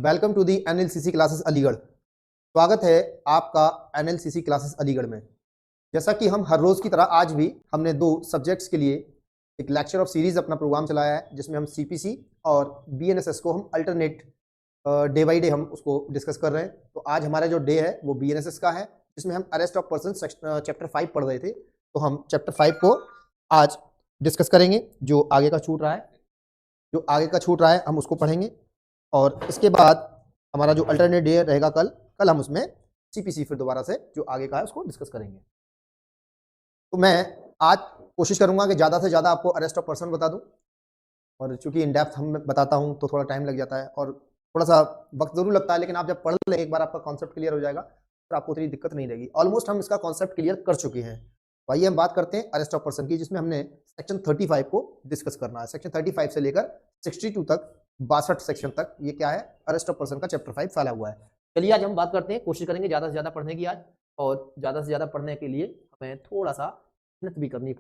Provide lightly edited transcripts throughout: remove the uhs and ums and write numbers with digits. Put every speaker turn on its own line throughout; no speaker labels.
Welcome to the NLCC classes Aligarh. स्वागत है आपका एनएलसीसी क्लासेस अलीगढ़ में। जैसा कि हम हर रोज की तरह आज भी हमने दो सब्जेक्ट्स के लिए एक लेक्चर ऑफ सीरीज अपना प्रोग्राम चलाया है, जिसमें हम सीपीसी और बीएनएसएस को हम अल्टरनेट डे बाई डे हम उसको डिस्कस कर रहे हैं। तो आज हमारा जो डे है वो बीएनएसएस का है, जिसमें हम अरेस्ट ऑफ पर्सन चैप्टर 5 पढ़ रहे थे। तो हम चैप्टर 5 को आज डिस्कस करेंगे। जो आगे का छूट रहा है हम उसको पढ़ेंगे, और इसके बाद हमारा जो अल्टरनेट डे रहेगा कल हम उसमें सीपीसी फिर दोबारा से जो आगे का है उसको डिस्कस करेंगे। तो मैं आज कोशिश करूंगा कि ज़्यादा से ज़्यादा आपको अरेस्ट ऑफ पर्सन बता दूं, और चूंकि इन डेप्थ हम बताता हूं तो थोड़ा टाइम लग जाता है और थोड़ा सा वक्त जरूर लगता है, लेकिन आप जब पढ़ लें एक बार आपका कॉन्सेप्ट क्लियर हो जाएगा तो आपको उतनी दिक्कत नहीं रहेगी। ऑलमोस्ट हम इसका कॉन्सेप्ट क्लियर कर चुके हैं। तो आइए हम बात करते हैं अरेस्ट ऑफ पर्सन की, जिसमें हमने सेक्शन 35 को डिस्कस करना है। सेक्शन 35 से लेकर 62 तक, 62 सेक्शन तक ये क्या है, अरेस्ट ऑफ पर्सन का चैप्टर 5 फैला हुआ है। चलिए आज हम बात करते हैं, कोशिश करेंगे ज़्यादा से ज़्यादा पढ़ने की आज, और ज़्यादा से ज़्यादा पढ़ने के लिए हमें थोड़ा सा मेहनत भी करनी,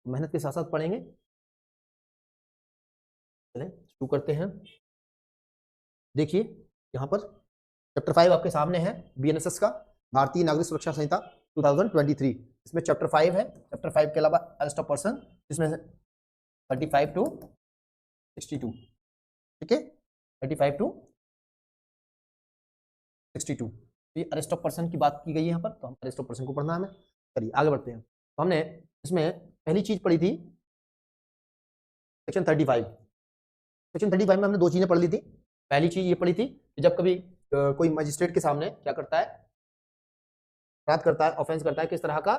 मेहनत के साथ साथ पढ़ेंगे। चलें शुरू करते हैं। देखिए यहाँ पर चैप्टर 5 आपके सामने है, बीएनएसएस का भारतीय नागरिक सुरक्षा संहिता 2023। इसमें चैप्टर 5 है। चैप्टर 5 के अलावा अरेस्ट ऑफ पर्सन, जिसमें 35 टू 62, ठीक है, 35 टू 62 ये अरेस्ट ऑफ पर्सन की बात की गई है यहाँ पर। तो हम अरेस्ट ऑफ पर्सन को पढ़ना है हमें। चलिए आगे बढ़ते हैं। तो हमने इसमें पहली चीज पढ़ी थी सेक्शन 35। सेक्शन 35 में हमने दो चीजें पढ़ ली थी। पहली चीज ये पढ़ी थी कि जब कभी कोई मजिस्ट्रेट के सामने क्या करता है, अपराध करता है, ऑफेंस करता है, किस तरह का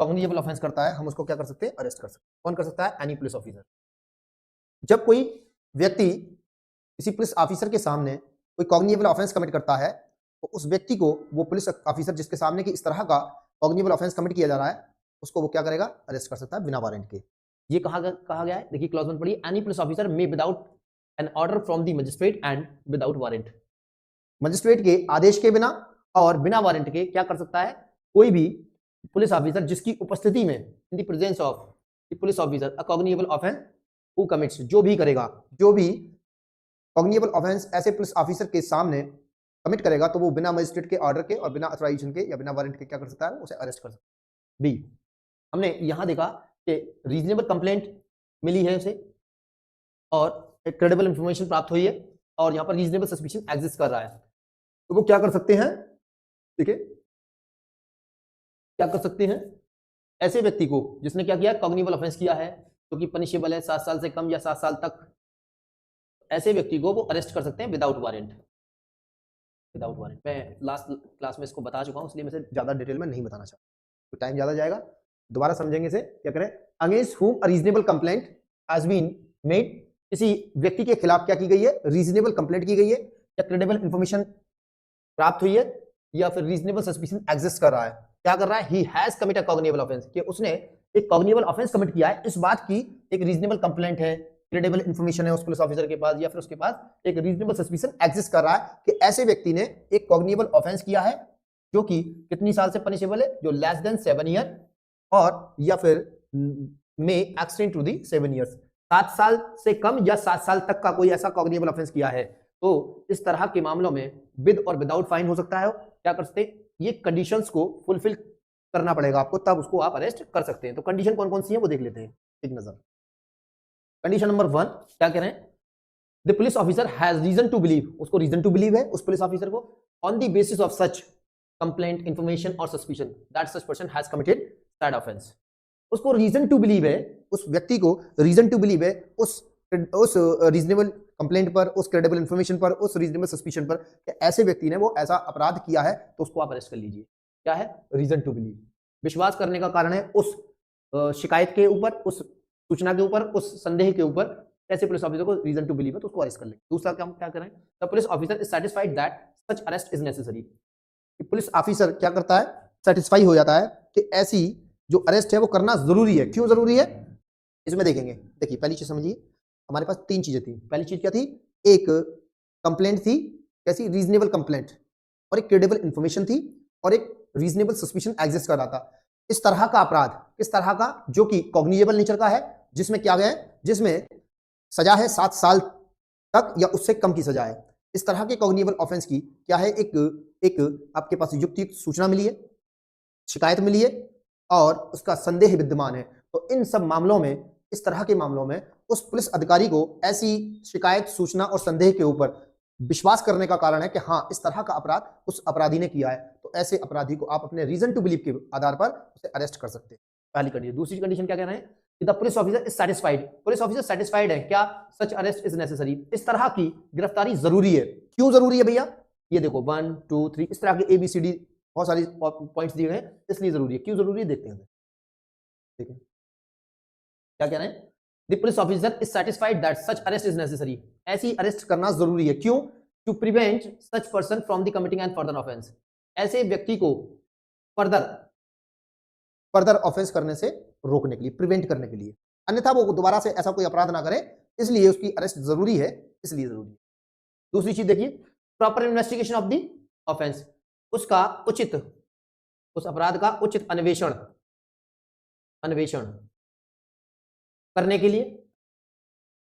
कॉग्निजेबल ऑफेंस करता है, हम उसको क्या कर सकते हैं, अरेस्ट कर सकते हैं। कौन कर सकता है, एनी पुलिस ऑफिसर। जब कोई व्यक्ति किसी पुलिस ऑफिसर के सामने कोई कॉग्निजेबल ऑफेंस कमिट करता है, तो उस व्यक्ति को वो पुलिस ऑफिसर जिसके सामने की इस तरह का कॉग्निजेबल ऑफेंस कमिट किया जा रहा है, उसको वो क्या करेगा, अरेस्ट कर सकता है बिना वारंट के। ये कहा गया है, देखिए क्लॉज 1 पढ़िए, any police officer may without an order from the magistrate and without warrant. Magistrate के आदेश के बिना और बिना वारंट के क्या कर सकता है, कोई भी पुलिस ऑफिसर जिसकी उपस्थिति में, in the presence of the police officer, a cognizable offence who commits, जो भी करेगा, जो भी कॉग्निजेबल ऑफेंस ऐसे पुलिस ऑफिसर के सामने कमिट करेगा, तो वो बिना मजिस्ट्रेट के ऑर्डर के और बिना ऑथराइजेशन के या बिना वारंट के क्या कर सकता है, उसे अरेस्ट कर सकता है। बी, हमने यहां देखा कि रीजनेबल कंप्लेंट मिली है उसे और एक क्रेडिबल इंफॉर्मेशन प्राप्त हुई है, और यहां पर रीजनेबल सस्पिशन एग्जिस्ट कर रहा है, तो वो क्या कर सकते हैं, ठीक है, क्या कर सकते हैं, ऐसे व्यक्ति को जिसने क्या किया, कॉग्निजेबल ऑफेंस किया है, जो कि पनिशेबल है 7 साल से कम या 7 साल तक, ऐसे व्यक्ति को वो अरेस्ट कर सकते हैं विदाउट वारंट। विदाउट वारंट मैं लास्ट क्लास में इसको बता चुका हूं, इसलिए मैं इसे ज्यादा डिटेल में नहीं बताना चाहता, तो टाइम ज्यादा जाएगा। दोबारा समझेंगे इसे। क्या करें, against whom a reasonable complaint has been made, किसी व्यक्ति के खिलाफ क्या की गई है, रीजनेबल कंप्लेंट की गई है, या क्रेडिबल इंफॉर्मेशन प्राप्त हुई है, या फिर रीजनेबल सस्पिशन एग्जिस्ट कर रहा है। क्या कर रहा है, he has commit a cognizable offence, कि उसने एक कॉग्निजेबल ऑफेंस कमिट किया है, इस बात की एक रीजनेबल कंप्लेंट है, क्रेडिबल इंफॉर्मेशन है उस पुलिस ऑफिसर के पास, या फिर उसके पास एक रीजनेबल सस्पिशन एग्जिस्ट कर रहा है कि ऐसे व्यक्ति ने एक कॉग्निजेबल ऑफेंस किया है, जो कि कितनी साल से पनिशेबल है, जो लेस देन 7 ईयर, और या फिर may extend to the 7 years, 7 साल से कम या 7 साल तक का कोई ऐसा कॉग्निजेबल ऑफेंस किया है, तो इस तरह के मामलों में विद और विदाउट फाइन हो सकता है। क्या कर सकते, ये कंडीशंस को फुलफिल करना पड़ेगा आपको, तब उसको आप अरेस्ट कर सकते हैं। तो कंडीशन कौन कौन सी है वो देख लेते हैं एक नजर। कंडीशन नंबर 1 क्या कह रहे हैं, the police officer has reason to believe, उसको रीजन टू बिलीव है उस पुलिस ऑफिसर को, on the basis of such complaint, information और suspicion that such person has committed that offence. उसको रीजन टू बिलीव है, उस व्यक्ति को रीजन टू बिलीव है उस रीजनेबल कंप्लेंट पर, उस क्रेडिबल इंफॉर्मेशन पर, उस रीजनेबल सस्पिशन पर कि ऐसे व्यक्ति ने वो ऐसा अपराध किया है, तो उसको आप अरेस्ट कर लीजिए। क्या है, रीजन टू बिलीव, विश्वास करने का कारण है उस शिकायत के ऊपर, उस सूचना के ऊपर, उस संदेह के ऊपर, ऐसे पुलिस ऑफिसर को रीजन टू बिलीव है तो उसको अरेस्ट कर लेंगे। दूसरा काम क्या करें, the police officer is satisfied that such arrest is necessary, police officer क्या करता है, सेटिस्फाई हो जाता है कि ऐसी जो अरेस्ट है वो करना जरूरी है। क्यों जरूरी है, इसमें देखेंगे। देखिए पहली चीज समझिए, हमारे पास 3 चीजें थी। पहली चीज क्या थी, एक कंप्लेंट थी, कैसी, रीजनेबल कंप्लेंट, और एक क्रेडिबल इंफॉर्मेशन थी, और एक रीजनेबल सस्पिशन एग्जिस्ट कर रहा था। इस तरह का अपराध, किस तरह का, जो कि कॉग्निजेबल नेचर का है, जिसमें क्या गया है, जिसमें सजा है 7 साल तक या उससे कम की सजा है। इस तरह के कॉग्निबल ऑफेंस की क्या है, एक आपके पास युक्तियुक्त सूचना मिली है, शिकायत मिली है और उसका संदेह विद्यमान है। तो इन सब मामलों में, इस तरह के मामलों में उस पुलिस अधिकारी को ऐसी शिकायत, सूचना और संदेह के ऊपर विश्वास करने का कारण है कि हाँ, इस तरह का अपराध उस अपराधी ने किया है, तो ऐसे अपराधी को आप अपने रीजन टू बिलीव के आधार पर उसे अरेस्ट कर सकते हैं। पहली कंडीशन। दूसरी कंडीशन क्या कह रहे हैं कि the police officer is satisfied, police officer satisfied है क्या, सच अरेस्ट इज नेसेसरी, इस तरह की गिरफ्तारी जरूरी है। क्यों जरूरी है भैया, ये देखो 1 2 3 इस तरह के ABCD बहुत सारी पॉइंट्स दिए गए हैं, इसलिए जरूरी है। क्यों जरूरी है देखते हैं। देखिए क्या कह रहे हैं, the police officer is satisfied that such arrest is necessary, ऐसी अरेस्ट करना जरूरी है। क्यों, to prevent such person from the committing and further offence, ऐसे व्यक्ति को फर्दर ऑफेंस करने से रोकने के लिए, प्रिवेंट करने के लिए, अन्यथा वो दोबारा से ऐसा कोई अपराध ना करे, इसलिए उसकी अरेस्ट जरूरी है, इसलिए जरूरी है। दूसरी चीज देखिए, proper investigation of the offence, उसका उचित, उस अपराध का उचित अन्वेषण करने के लिए,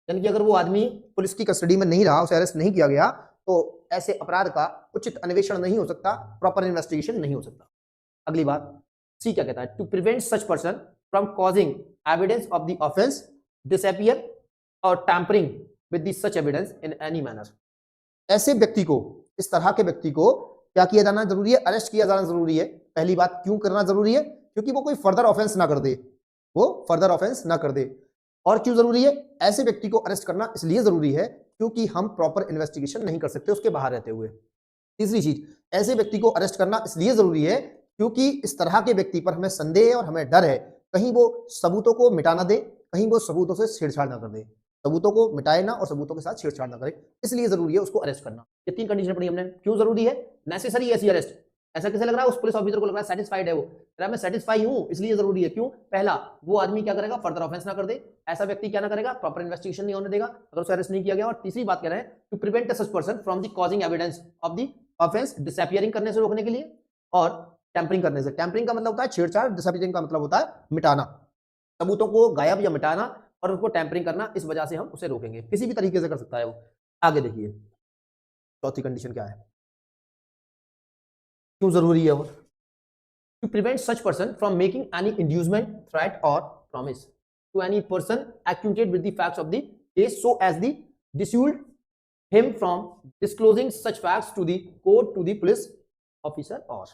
यानी कि अगर वो आदमी पुलिस की कस्टडी में नहीं रहा, उसे अरेस्ट नहीं किया गया, तो ऐसे अपराध का उचित अन्वेषण नहीं हो सकता, प्रॉपर इन्वेस्टिगेशन नहीं हो सकता। अगली बात सी क्या कहता है, to prevent such person from causing evidence of the offence disappear और tampering with the such evidence in any manner, ऐसे व्यक्ति को, इस तरह के व्यक्ति को क्या किया जाना जरूरी है, अरेस्ट किया जाना जरूरी है। पहली बात, क्यों करना जरूरी है, क्योंकि वो कोई फर्दर ऑफेंस ना कर दे, वो फर्दर ऑफेंस ना कर दे। और क्यों जरूरी है, ऐसे व्यक्ति को अरेस्ट करना इसलिए जरूरी है क्योंकि हम प्रॉपर इन्वेस्टिगेशन नहीं कर सकते उसके बाहर रहते हुए। तीसरी चीज, ऐसे व्यक्ति को अरेस्ट करना इसलिए जरूरी है क्योंकि इस तरह के व्यक्ति पर हमें संदेह है और हमें डर है, कहीं वो सबूतों को मिटा ना दे, कहीं वो सबूतों से छेड़छाड़ ना कर दे, सबूतों को मिटाए ना और सबूतों के साथ छेड़छाड़ ना करे, इसलिए जरूरी है उसको अरेस्ट करना। ये 3 कंडीशन पढ़ी हमने। क्यों जरूरी है, नेसेसरी ऐसी अरेस्ट, ऐसा कैसे लग रहा है, उस पुलिस ऑफिसर को लग रहा है सेटिस्फाइड है, वो कह रहा है मैं सेटिस्फाई हूं इसलिए जरूरी है। क्यों, पहला, वो आदमी क्या करेगा, फर्दर ऑफेंस ना कर दे, ऐसा व्यक्ति क्या ना करेगा, प्रॉपर इन्वेस्टिगेशन नहीं होने देगा अगर उसे अरेस्ट नहीं किया गया। और तीसरी बात कह रहे हैं, to prevent such person from the causing evidence of the offence disappearing, करने से रोकने के लिए, और टैंपरिंग करने से। टैंपरिंग का मतलब होता है छेड़छाड़, डिसअपियरिंग का मतलब होता है मिटाना, सबूतों को गायब या मिटाना और उसको टैंपरिंग करना, इस वजह से हम उसे रोकेंगे, किसी भी तरीके से कर सकता है वो। आगे देखिए चौथी कंडीशन क्या है, क्यों जरूरी है वो, to prevent such person from making any inducement, threat or promise to any person acquainted with the facts of the case so as the dissuade him from disclosing such facts to the court, to the police officer or।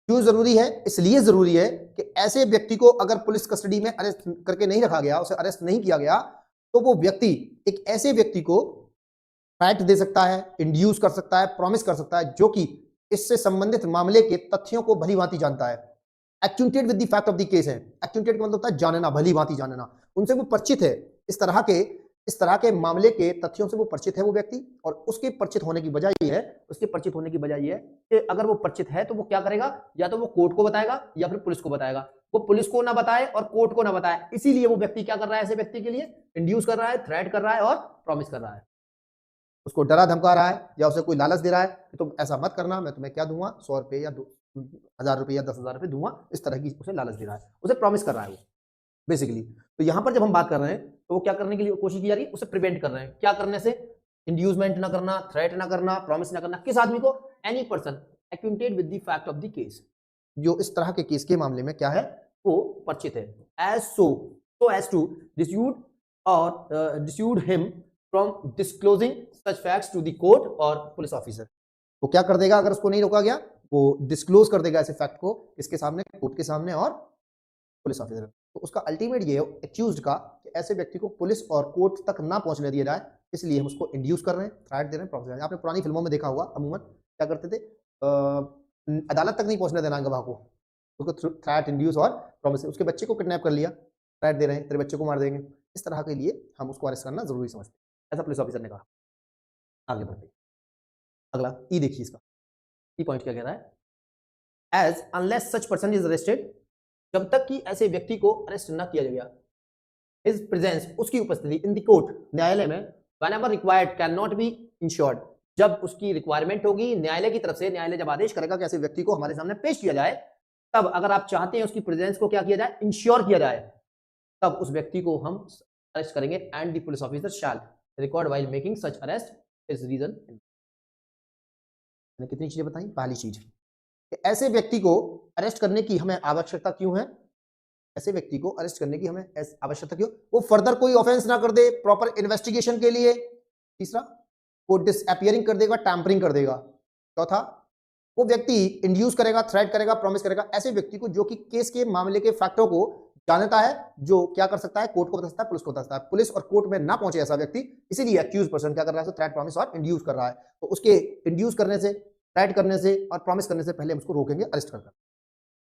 क्यों जरूरी है, इसलिए जरूरी है कि ऐसे व्यक्ति को अगर पुलिस कस्टडी में अरेस्ट करके नहीं रखा गया, उसे अरेस्ट नहीं किया गया, तो वो व्यक्ति एक ऐसे व्यक्ति को थ्रेट दे सकता है, इंड्यूस कर सकता है, प्रॉमिस कर सकता है, जो कि इससे संबंधित मामले के तथ्यों को भली भांति जानता है। Acquainted with the fact of the case है, एक्वेंटेड का मतलब होता है जानना, भली भांति जानना, उनसे वो परिचित है, इस तरह के मामले के तथ्यों से वो परिचित है वो व्यक्ति। और उसके परिचित होने की वजह ये है, कि अगर वो परिचित है तो वो क्या करेगा, या तो वो कोर्ट को बताएगा या फिर पुलिस को बताएगा। वो पुलिस को ना बताए और कोर्ट को ना बताए, इसीलिए वो व्यक्ति क्या कर रहा है, ऐसे व्यक्ति के लिए इंड्यूस कर रहा है, थ्रेट कर रहा है और प्रॉमिस कर रहा है, उसको डरा धमका रहा है या उसे कोई लालच दे रहा है कि तुम ऐसा मत करना, मैं तुम्हें क्या दूंगा, 100 रुपए या 1000 रुपए या 10,000 रुपए दूंगा, इस तरह की उसे लालच दे रहा है, उसे प्रॉमिस कर रहा है वो बेसिकली। तो यहां पर जब हम बात कर रहे हैं तो वो क्या करने के लिए कोशिश की जा रही है, उसे प्रिवेंट कर रहे हैं, क्या करने से, इंड्यूसमेंट ना करना, थ्रेट ना करना, प्रॉमिस ना करना। किस आदमी को, any person acquainted with the fact of the case, जो इस तरह के केस के मामले में क्या है, वो परिचित है, so as to dissuade him from disclosing such facts to the court और पुलिस ऑफिसर। वो क्या कर देगा अगर उसको नहीं रोका गया, वो डिस्क्लोज कर देगा ऐसे फैक्ट को, किसके सामने, कोर्ट के सामने और पुलिस ऑफिसर। तो उसका अल्टीमेट ये है एक्यूज्ड का कि ऐसे व्यक्ति को पुलिस और कोर्ट तक ना पहुंचने दिया जाए, इसलिए हम उसको इंड्यूस कर रहे हैं, थ्रेट दे रहे हैं, प्रॉमिस। आपने पुरानी फिल्मों में देखा होगा अमूमन क्या करते थे, अदालत तक नहीं पहुंचने देना गवाह को, उसको थ्रेट, इंड्यूस और प्रॉमिस। उसके बच्चे को किडनैप कर लिया, थ्रेट दे रहे हैं तेरे बच्चे को मार देंगे, इस तरह के लिए हम उसको अरेस्ट करना जरूरी समझते हैं, ऐसा पुलिस ऑफिसर ने कहा। आगे बढ़ते, अगला ई देखिए, इसका ई पॉइंट क्या कह रहा है, as unless such person is arrested, जब तक कि ऐसे व्यक्ति को अरेस्ट न किया गया, हिज प्रेजेंस, उसकी उपस्थिति, इन द कोर्ट, न्यायालय में, whenever required can not be insured, जब उसकी रिक्वायरमेंट होगी न्यायालय की तरफ से, न्यायालय जब आदेश करेगा कि ऐसे व्यक्ति को हमारे सामने पेश किया जाए, तब अगर आप चाहते हैं उसकी प्रेजेंस को क्या किया जाए, इंश्योर किया जाए, तब उस व्यक्ति को हम अरेस्ट करेंगे। And the police officer shall, record while making such arrest is reason. मैंने कितनी चीजें बताई? पहली चीज कि ऐसे व्यक्ति को अरेस्ट करने की हमें आवश्यकता क्यों है? ऐसे व्यक्ति को अरेस्ट करने की हमें आवश्यकता क्यों? वो फर्दर कोई ऑफेंस ना कर दे प्रॉपर इन्वेस्टिगेशन के लिए। तीसरा, वो डिसअपियरिंग कर देगा, टैंपरिंग कर देगा। चौथा, वो व्यक्ति इंड्यूस करेगा, थ्रेट करेगा, प्रॉमिस करेगा ऐसे व्यक्ति को जो कि केस के मामले के फैक्टों को जानता है, जो क्या कर सकता है, कोर्ट को बता सकता है, पुलिस को बता सकता है। पुलिस और कोर्ट में ना पहुंचे ऐसा व्यक्ति, इसीलिए अक्यूज पर्सन क्या कर रहा है? थ्रेट, प्रॉमिस और इंड्यूस कर रहा है। तो उसके इंड्यूस करने से, थ्रेट करने से और प्रॉमिस करने से पहले हम उसको रोकेंगे अरेस्ट कर।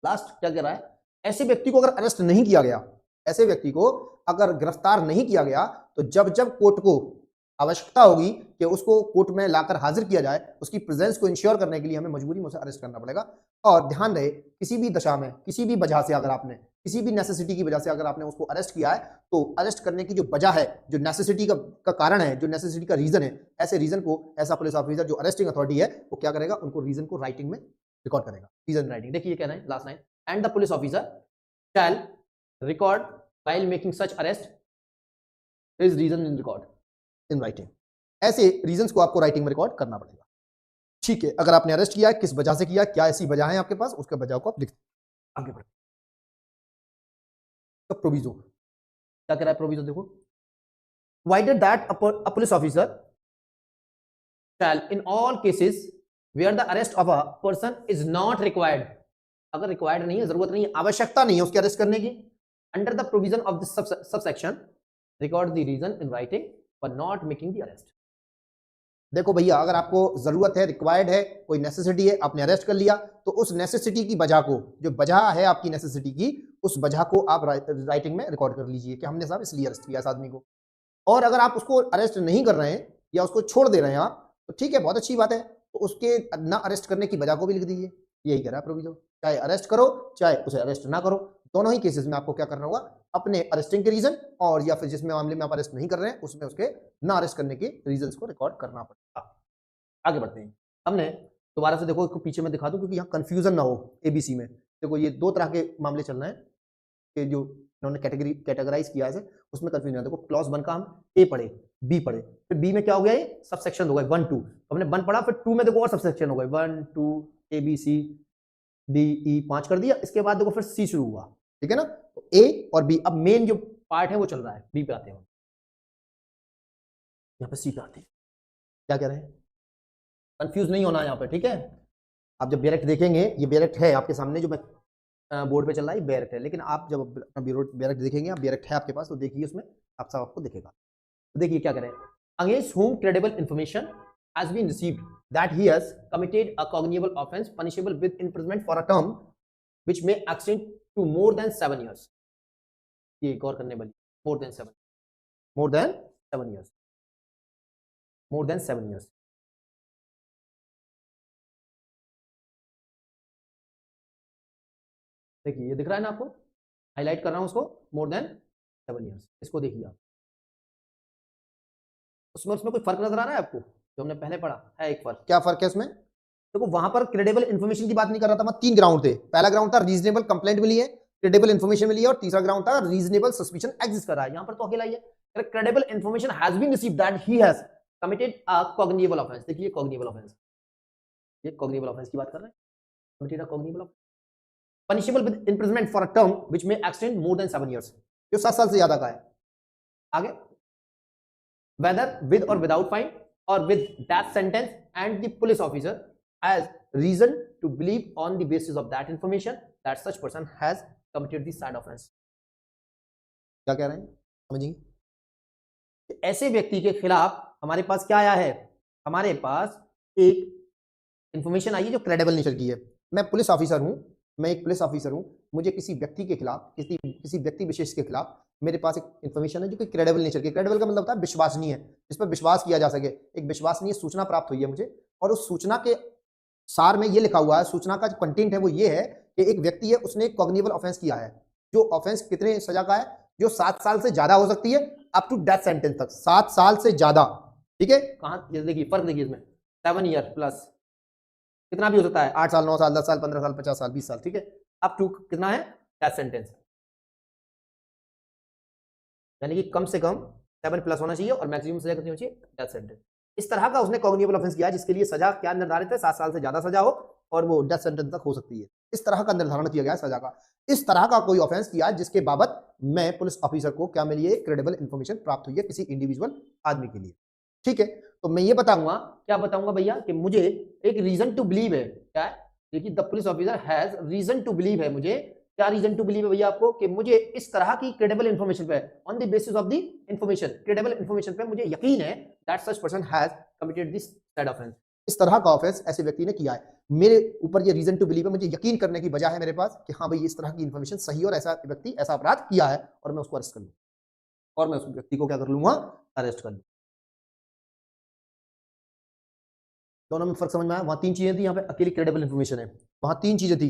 लास्ट क्या कह रहा है? ऐसे व्यक्ति को अगर अरेस्ट नहीं किया गया, ऐसे व्यक्ति को अगर गिरफ्तार नहीं किया गया, तो जब जब कोर्ट को आवश्यकता होगी कि उसको कोर्ट में लाकर हाजिर किया जाए, उसकी प्रेजेंस को इंश्योर करने के लिए हमें मजबूरी में उसे अरेस्ट करना पड़ेगा। और ध्यान रहे, किसी भी दशा में, किसी भी वजह से अगर आपने, किसी भी नेसेसिटी की वजह से अगर आपने उसको अरेस्ट किया है, तो अरेस्ट करने की जो वजह है, जो नेसेसिटी का कारण है, जो नेसेसिटी का रीजन है, ऐसे रीजन को ऐसा पुलिस ऑफिसर जो अरेस्टिंग अथॉरिटी है वो क्या करेगा? उनको रीजन को राइटिंग में रिकॉर्ड करेगा। रीजन राइटिंग देखिए ये कहना है last line, and the police officer shall record while making such arrest his reason in record in writing. ऐसे रीजंस को आपको राइटिंग में रिकॉर्ड करना पड़ेगा। ठीक है, अगर आपने अरेस्ट किया है, किस वजह से किया, क्या ऐसी वजह है आपके पास, उसके वजह को आप लिख आगे बढ़े। तो प्रोविजो क्या कह रहा है? प्रोविजो देखो, provided that a police officer shall in all cases where the arrest of a person is not required, अगर रिक्वायर्ड नहीं है, जरूरत नहीं है, आवश्यकता नहीं है उसके अरेस्ट करने की, under the provision of this subsection record the reason in writing for not making the arrest. देखो भैया, अगर आपको जरूरत है, रिक्वायर्ड है, कोई नेसेसिटी है, आपने अरेस्ट कर लिया, तो उस नेसेसिटी की वजह को, जो वजह है आपकी नेसेसिटी की, उस वजह को आप राइटिंग में रिकॉर्ड कर लीजिए कि हमने साहब इसलिए अरेस्ट किया इस आदमी को। और अगर आप उसको अरेस्ट नहीं कर रहे हैं या उसको छोड़ दे रहे हैं आप, तो ठीक है, बहुत अच्छी बात है, तो उसके ना अरेस्ट करने की वजह को भी लिख दीजिए। यही कह रहा है प्रोविजन, चाहे अरेस्ट करो चाहे उसे अरेस्ट ना करो, दोनों ही केसेस में आपको क्या करना होगा? अपने अरेस्टिंग के रीजन और या फिर जिसमें मामले में आप अरेस्ट नहीं कर रहे हैं उसमें उसके ना अरेस्ट करने के रीजंस को रिकॉर्ड करना पड़ेगा। आगे बढ़ते हैं। हमने दोबारा से देखो, इसको पीछे में दिखा दूं क्योंकि यहाँ कंफ्यूजन ना हो एबीसी में। देखो ये दो तरह के मामले चल रहे हैं कि जो इन्होंने कैटेगराइज किया है, उसमें कंफ्यूजन है। देखो क्लॉज 1 का हम ए पढ़े, बी पढ़े, फिर बी में क्या हो गया? ये सब सेक्शन हो गए 1 2, तो हमने 1 पढ़ा, फिर 2 में देखो और सब सेक्शन हो गए 1 2 A B C D E 5 कर दिया। इसके बाद देखो फिर सी शुरू हुआ, ठीक है ना? तो ए और बी, अब मेन जो पार्ट है वो चल रहा है, बी पे आते हैं, यहाँ पे सी पे आते हैं। क्या कह रहे हैं? कंफ्यूज नहीं होना यहाँ पे, ठीक है? आप जब डायरेक्ट देखेंगे, ये डायरेक्ट है आपके सामने जो मैं बोर्ड पे चल रहा है, डायरेक्ट है, लेकिन आप जब डायरेक्ट देखेंगे, आप डायरेक्ट है आपके पास, तो देखिए उसमें आप सब आपको दिखेगा। तो देखिए क्या करें, against whom credible information has been received that he has committed a cognizable offense punishable with imprisonment for a term which may extend to more than 7 years। ये एक और करने वाली, more than 7 years, more than 7 years। देखिए ये दिख रहा है ना आपको, हाईलाइट कर रहा हूं उसको, more than 7 years। इसको देखिए आप, उसमें कोई फर्क नजर आ रहा है आपको? जो हमने पहले पढ़ा है एक फर्क, क्या फर्क है उसमें? देखो वहां पर क्रेडिबल इन्फॉर्मेशन की बात नहीं कर रहा था मैं, 3 ग्राउंड थे। पहला ग्राउंड था रीजनेबल कंप्लेंट मिली है, क्रेडिबल इन्फॉर्मेशन मिली है, और तीसरा ग्राउंड था रीजनेबल सस्पिशन एग्जिस्ट कर रहा है। यहां पर तो अकेला ही है, credible information has been received that he has committed a cognizable offence. देखिए कॉग्निजेबल ऑफेंस, ये कॉग्निजेबल ऑफेंस की बात कर रहे हैं, committed a cognizable offence punishable with imprisonment for a term which may extend more than 7 years, जो 7 साल से ज्यादा का है। आगे, whether with or without fine or with death sentence, and the police officer has reason to believe on the basis of that information that such person has committed the said offense। क्या कह रहे हैं समझिए? ऐसे व्यक्ति के खिलाफ हमारे पास क्या आया है? हमारे पास एक इंफॉर्मेशन आई है जो क्रेडिबल नेचर की है। मैं पुलिस ऑफिसर हूं, मैं एक पुलिस ऑफिसर हूं, मुझे किसी व्यक्ति के खिलाफ, किसी व्यक्ति विशेष के खिलाफ मेरे पास एक इंफॉर्मेशन है जो कि क्रेडिबल नेचर की। क्रेडिबल का मतलब होता है विश्वसनीय, जिस पर विश्वास किया जा सके। एक विश्वसनीय सूचना प्राप्त हुई है मुझे, और उस सूचना के सार में ये लिखा हुआ है, सूचना का जो कंटेंट है वो ये है कि एक व्यक्ति है, उसने एक कॉग्निजेबल ऑफेंस किया है। जो ऑफेंस कितने सजा का है? जो 7 साल से ज्यादा हो सकती है, अप टू डेथ सेंटेंस तक, 7 साल से ज्यादा। ठीक है, कहाँ ये देखिए फर्क देखिए इसमें, 7 ईयर प्लस कितना भी हो सकता है, 8 साल, 9 साल, 10 साल, 15 साल, 50 साल, 20 साल, ठीक है, अप टू कितना है? Death sentence. यानी कि कम से कम 7+ होना चाहिए और मैक्सिमम सजा कितनी होनी चाहिए, डेथ सेंटेंस। इस तरह का उसने कॉग्निबल ऑफेंस किया जिसके लिए सजा क्या निर्धारित है, 7 साल से ज्यादा सजा हो और वो डेथ सेंटेंस तक हो सकती है। इस तरह का निर्धारण किया गया है सजा का। इस तरह का कोई ऑफेंस किया जिसके बाबत में पुलिस ऑफिसर को क्या मिली है, क्रेडिबल इंफॉर्मेशन प्राप्त हुई है किसी इंडिविजुअल आदमी के लिए। ठीक है, तो मैं ये बताऊंगा, क्या बताऊंगा भैया, कि मुझे एक रीजन टू बिलीव है, क्या है, देखिए the police officer has reason to believe है, मुझे क्या रीजन टू बिलीव है भैया आपको, कि मुझे इस तरह की क्रेडिबल इंफॉर्मेशन पे, on the basis of the information, credible information पे मुझे यकीन है that such person has committed this sad offence, इस तरह का ऑफेंस ऐसे व्यक्ति ने किया है। मेरे ऊपर ये रीजन टू बिलीव है, मुझे यकीन करने की वजह है मेरे पास कि हाँ भाई इस तरह की इंफॉर्मेशन सही और ऐसा व्यक्ति ऐसा अपराध किया है और मैं उसको अरेस्ट कर लूँ, और मैं उस व्यक्ति को क्या कर लूंगा, अरेस्ट कर लूँ। दोनों में फर्क समझ में आया? वहां 3 चीजें थी, यहाँ पे अकेली क्रेडिबल इंफॉर्मेशन है। वहां 3 चीजें थी।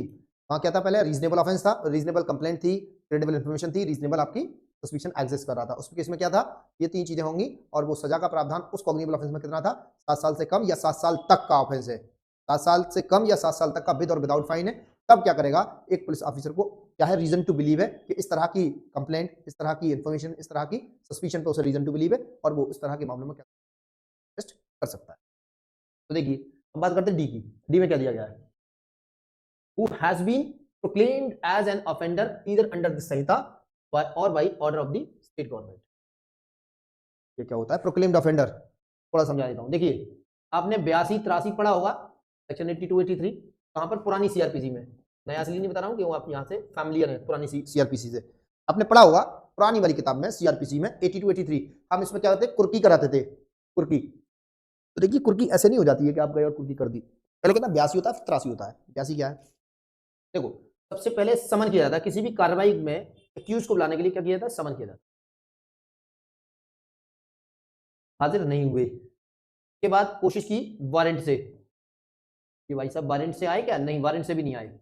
वहां क्या था, पहले रीजनेबल ऑफेंस था, रीजनेबल कंप्लेंट थी, क्रेडिबल इंफॉर्मेशन थी, रीजनेबल आपकी सस्पिशन एग्जिस्ट कर रहा था। उस केस में क्या था, ये 3 चीजें होंगी और वो सजा का प्रावधान उस कॉग्निबल ऑफेंस में कितना था, 7 साल से कम या 7 साल तक का ऑफेंस है। 7 साल से कम या 7 साल तक का विद और विदाउट फाइन है। तब क्या करेगा, एक पुलिस ऑफिसर को क्या है, रीजन टू बिलीव है कि इस तरह की कंप्लेंट, इस तरह की इंफॉर्मेशन, इस तरह की सस्पिशन पे उसे रीजन टू बिलीव है और वो इस तरह के मामलों में क्या कर सकता है। तो देखिए अब बात करते हैं डी की। डी में क्या दिया गया है, who has been proclaimed as an offender either under the Samhita or by order of the state government। ये क्या होता है प्रोक्लेम्ड ऑफेंडर, थोड़ा समझा देता हूं। देखिए आपने 82-83 पढ़ा होगा, सेक्शन 82-83, कहां पर, पुरानी सीआरपीसी में। नया इसलिए नहीं बता रहा हूं कि आप यहां से फैमिलियर है पुरानी सीआरपीसी से, आपने पढ़ा होगा पुरानी वाली किताब में सीआरपीसी में 82-83। हम इसमें क्या करते, कुर्की कराते थे, कुर्की। तो देखिए कुर्की ऐसे नहीं हो जाती है कि आप गए और कुर्की कर दी, पहले कितना 82 होता है, 83 होता है। 82 क्या है, देखो सबसे पहले समन किया जाता है किसी भी कार्रवाई में, एक्यूज को बुलाने के लिए क्या किया जाता है, समन किया जाता है। हाजिर नहीं हुए के बाद कोशिश की वारंट से कि भाई साहब वारंट से आए क्या, नहीं वारंट से भी नहीं आए।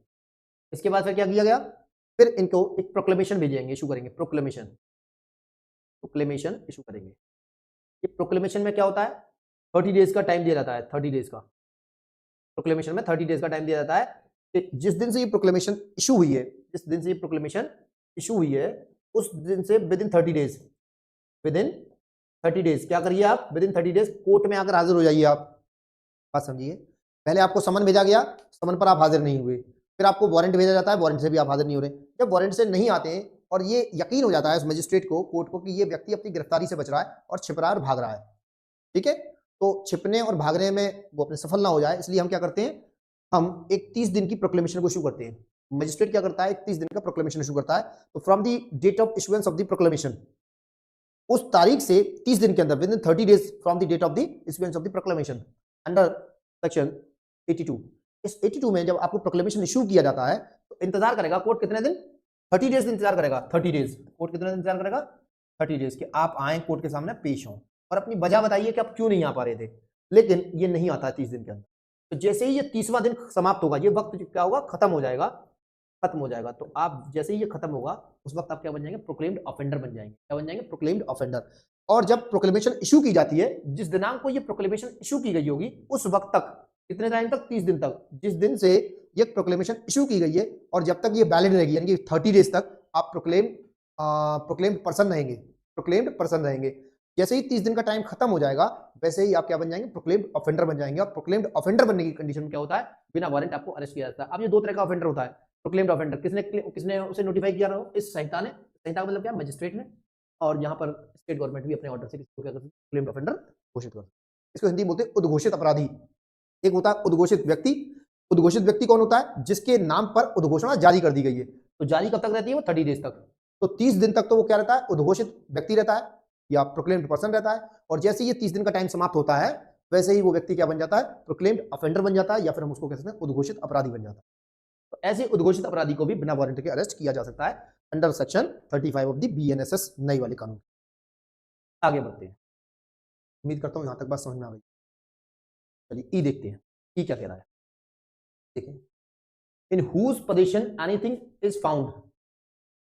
इसके बाद फिर क्या किया गया, फिर इनको एक प्रोक्लेमेशन भेजेंगे, इशू करेंगे, प्रोक्लेमेशन, प्रोक्लेमेशन इशू करेंगे। ये प्रोक्लेमेशन में क्या होता है, 30 डेज का टाइम दिया जाता है, 30 डेज का प्रोक्लेमेशन में 30 डेज का टाइम दिया जाता है कि जिस दिन से ये प्रोक्लेमेशन इशू हुई है, जिस दिन से ये प्रोक्लेमेशन इशू हुई है उस दिन से with in 30 days, with in 30 days क्या करिए आप, विद इन 30 डेज कोर्ट में आकर हाजिर हो जाइए आप। बात समझिए, पहले आपको समन भेजा गया, समन पर आप हाजिर नहीं हुए, फिर आपको वारंट भेजा जाता है, वारंट से भी आप हाजिर नहीं हो रहे। जब वारंट से नहीं आते हैं और ये यकीन हो जाता है उस मजिस्ट्रेट को, कोर्ट को, कि ये व्यक्ति अपनी गिरफ्तारी से बच रहा है और छिप रहा है और भाग रहा है, ठीक है, तो छिपने और भागने में वो अपने सफल ना हो जाए, इसलिए हम क्या करते हैं, हम एक 30 दिन की प्रोक्लेमेशन को इशू करते हैं। मजिस्ट्रेट क्या करता है, 31 दिन का प्रोक्लेमेशन इशू करता है। तो from the date of issuance of the proclamation, उस तारीख से 30 दिन के अंदर, within 30 days from the date of the issuance of the proclamation under section 82। इस 82 में जब आपको प्रोक्लेमेशन इशू किया जाता है तो इंतजार करेगा कोर्ट कितने दिन, 30 डेज इंतजार करेगा, 30 डेज कोर्ट कितने दिन इंतजार करेगा, 30 डेज कि आप आए कोर्ट के सामने पेश हों और अपनी वजह बताइए कि आप क्यों नहीं आ पा रहे थे। लेकिन ये नहीं आता 30 दिन के अंदर, तो जैसे ही ये 30वां दिन समाप्त होगा, ये वक्त क्या होगा, खत्म हो जाएगा, खत्म हो जाएगा। तो आप जैसे ही ये खत्म होगा उस वक्त आप क्या बन जाएंगे, प्रोक्लेम्ड ऑफेंडर बन जाएंगे। क्या बन जाएंगे, प्रोक्लेम्ड ऑफेंडर। और जब प्रोक्लेमेशन इशू की जाती है, जिस दिनांक को ये प्रोक्लेमेशन इशू की गई होगी उस वक्त तक, कितने टाइम तक, 30 दिन तक, जिस दिन से ये प्रोक्लेमेशन इशू की गई है और जब तक ये वैलिड रहेगी, यानी कि 30 डेज तक आप प्रोक्लेम्ड पर्सन रहेंगे, प्रोक्लेम्ड पर्सन रहेंगे। जैसे ही 30 दिन का टाइम खत्म हो जाएगा वैसे ही आप क्या बन जाएंगे, प्रोक्लेम्ड ऑफेंडर बन जाएंगे। और प्रोक्लेम्ड ऑफेंडर बनने की कंडीशन क्या होता है, बिना वारंट आपको अरेस्ट किया जाता है। अब ये 2 तरह का ऑफेंडर होता है, प्रोक्लेम्ड ऑफेंडर किसने उसे नोटिफाई किया रहा हो, इस संहिता ने, संहिता का मतलब क्या, मजिस्ट्रेट ने, और यहाँ पर स्टेट गवर्नमेंट भी अपने ऑर्डर से किसको क्या करती है, प्रोक्लेम्ड ऑफेंडर घोषित करती है। इसको हिंदी में बोलते हैं उद्घोषित अपराधी। एक होता है उद्घोषित व्यक्ति। उद्घोषित व्यक्ति कौन होता है, जिसके नाम पर उद्घोषणा जारी कर दी गई है। तो जारी कब तक रहती है, वो 30 डेज तक। तो 30 दिन तक तो वो क्या रहता है, उद्घोषित व्यक्ति रहता है या प्रोक्लेम्ड पर्सन रहता है। और जैसे ही ये 30 दिन का टाइम समाप्त होता है वैसे ही वो व्यक्ति क्या बन जाता है, प्रोक्लेम्ड ऑफेंडर बन जाता है, या फिर हम उसको कह सकते हैं उद्घोषित अपराधी बन जाता है। तो ऐसे उद्घोषित अपराधी को भी बिना वारंट के अरेस्ट किया जा सकता है under section 35 of the BNSS, नई वाली कानून। आगे बढ़ते हैं, उम्मीद करता हूं यहां तक बात समझ में आ गई। चलिए ई देखते हैं, ई क्या कह रहा है, देखिए, in whose position anything is found,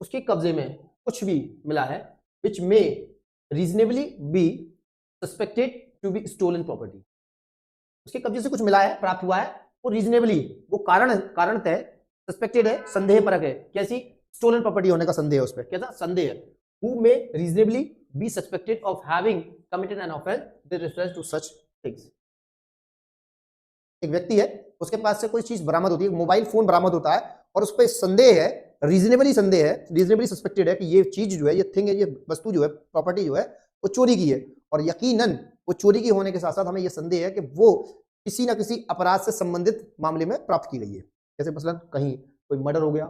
उसके कब्जे में कुछ भी मिला है, which may reasonably be suspected to be stolen property, उसके कब्जे से कुछ मिला है, प्राप्त हुआ है, वो रीजनेबली, वो कारणतः सस्पेक्टेड है, संदेह परक है। कैसी, स्टोलन प्रॉपर्टी होने का संदेह है उस पर, कैसा संदेह है। Who may reasonably be suspected of having committed an offense with respect to such things. एक व्यक्ति है, उसके पास से कोई चीज बरामद होती है, मोबाइल फोन बरामद होता है और उस पर संदेह है, रीजनेबली संदेह है, रीजनेबली सस्पेक्टेड है कि ये चीज जो है, ये थिंग है, ये वस्तु जो है, प्रॉपर्टी जो है, वो चोरी की है और यकीनन वो चोरी की होने के साथ साथ हमें ये संदेह है कि वो किसी ना किसी अपराध से संबंधित मामले में प्राप्त की गई है। जैसे मसलन कहीं कोई मर्डर हो गया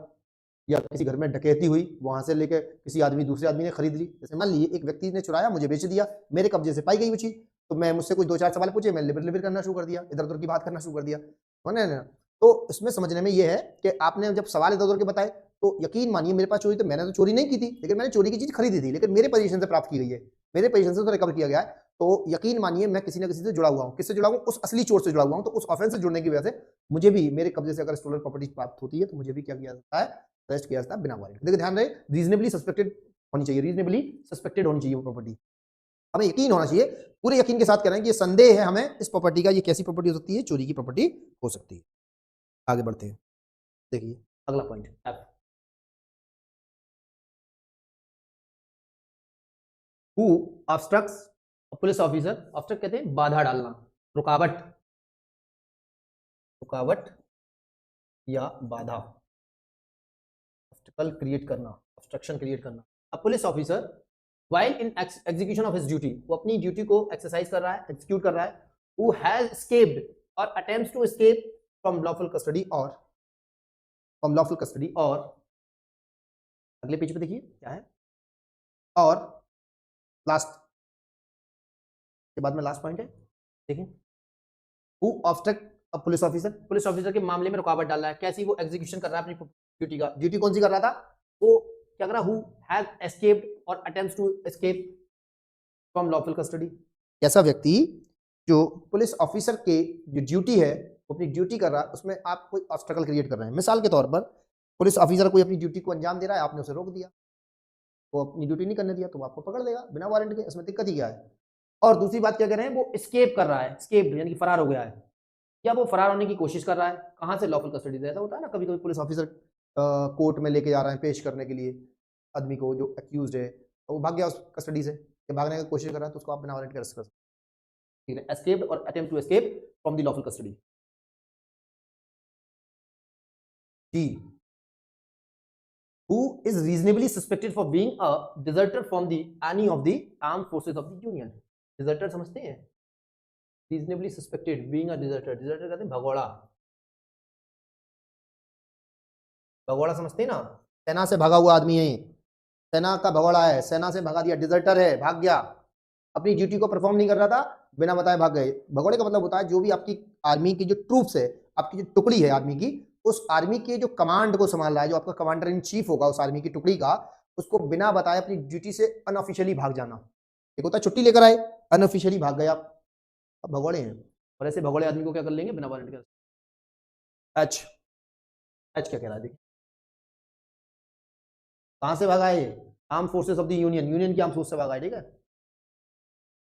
या किसी घर में डकैती हुई, वहां से लेकर किसी आदमी दूसरे आदमी ने खरीद ली। जैसे मान लीजिए एक व्यक्ति ने चुराया, मुझे बेच दिया, मेरे कब्जे से पाई गई वो चीज, तो मैं मुझसे कोई 2-4 सवाल पूछे, मैं लिबर करना शुरू कर दिया, इधर उधर की बात करना शुरू कर दिया, ना। तो इसमें समझने में ये है कि आपने जब सवाल इधर उधर के बताए तो यकीन मानिए मेरे पास चोरी, तो मैंने तो चोरी नहीं की थी, लेकिन मैंने चोरी की चीज खरीदी थी, लेकिन मेरे पोजीशन से प्राप्त की गई है, मेरे पोजीशन से तो रिकवर किया गया है, तो यकीन मानिए मैं किसी ना किसी से जुड़ा हुआ हूँ। किससे जुड़ा हुआ हूँ? उस असली चोर से जुड़ा हुआ हूँ। तो उस ऑफेंस से जुड़ने की वजह से मुझे भी मेरे कब्जे से अगर स्टोलन प्रॉपर्टी प्राप्त होती है तो मुझे भी क्या किया जाता है? अरेस्ट किया जाता है बिना वारंट। देखिए ध्यान रहे, रीजनेबली सस्पेक्टेड होनी चाहिए, रीजनेबली सस्पेक्टेड होनी चाहिए वो प्रॉपर्टी, हमें यकीन होना चाहिए, पूरे यकीन के साथ कह रहे हैं कि ये संदेह है हमें इस प्रॉपर्टी का, ये कैसी प्रॉपर्टी हो सकती है? चोरी की प्रॉपर्टी हो सकती है। आगे बढ़ते हैं, देखिए अगला point F, who obstructs police officer, obstruct कहते हैं बाधा डालना, रुकावट, रुकावट या बाधा, ऑब्स्टिकल क्रिएट करना, ऑब्स्ट्रक्शन क्रिएट करना। अ police officer while in execution of his duty, वो अपनी ड्यूटी को एक्सरसाइज कर रहा है, एग्जीक्यूट कर रहा है, who has escaped or attempts to escape from lawful custody or from lawful custody और अगले पेज पे देखिए क्या है, और लास्ट के बाद में लास्ट पॉइंट है, देखिए who obstruct a police officer, police officer के मामले में रुकावट डाल रहा है, कैसी? वो एग्जीक्यूशन कर रहा है अपनी ड्यूटी का, ड्यूटी कौन सी कर रहा था? वो क्या कर रहा? who has escaped or attempts to escape from lawful custody, ऐसा व्यक्ति जो पुलिस ऑफिसर के जो ड्यूटी है वो अपनी ड्यूटी कर रहा है, उसमें आप कोई ऑब्स्टेकल क्रिएट कर रहे हैं। मिसाल के तौर पर पुलिस ऑफिसर कोई अपनी ड्यूटी को अंजाम दे रहा है, आपने उसे रोक दिया, वो अपनी ड्यूटी नहीं करने दिया, तो वो आपको पकड़ लेगा बिना वारंट के, इसमें दिक्कत ही क्या है? और दूसरी बात क्या कह रहे हैं? वो एस्केप कर रहा है, एस्केप यानी कि फरार हो गया है, या वो फरार होने की कोशिश कर रहा है, कहां से? लॉफुल कस्टडी से। ऐसा होता है ना, कभी कभी पुलिस ऑफिसर कोर्ट में लेके जा रहे हैं पेश करने के लिए आदमी को जो एक्यूज्ड है, तो वो भाग गया उस कस्टडी से, भागने की कोशिश कर रहा है, तो उसको आप बिना वारंट के अरेस्ट कर सकते हैं, ठीक है? एस्केप्ड और attempt to escape from the lawful custody. D, who is reasonably suspected for being a deserter from the any of the armed forces of the union। deserter समझते हैं? reasonably suspected being a deserter, deserter कहते हैं भगोड़ा, भगोड़ा समझते हैं ना? सेना से भागा हुआ आदमी है, सेना का भगोड़ा है, सेना से भगा दिया, डिजर्टर है, भाग गया, अपनी ड्यूटी को परफॉर्म नहीं कर रहा था, बिना बताए भाग गए। भगोड़े का मतलब होता है जो भी आपकी आर्मी की जो ट्रूप्स है, आपकी जो टुकड़ी है आर्मी की, उस आर्मी के जो कमांड को संभाल रहा है, जो आपका कमांडर इन चीफ होगा उस आर्मी की टुकड़ी का, उसको बिना बताए अपनी ड्यूटी से अनऑफिशियली भाग जाना। एक होता है छुट्टी लेकर आए, अनऑफिशियली भाग गए आप, भगोड़े हैं। और ऐसे भगोड़े आदमी को क्या कर लेंगे? बिना वारंट के। एच, एच क्या कह रहा है देखिए, कहां से भागा है? Arm forces of the union, union की आर्म फोर्स से भागा है, ठीक है?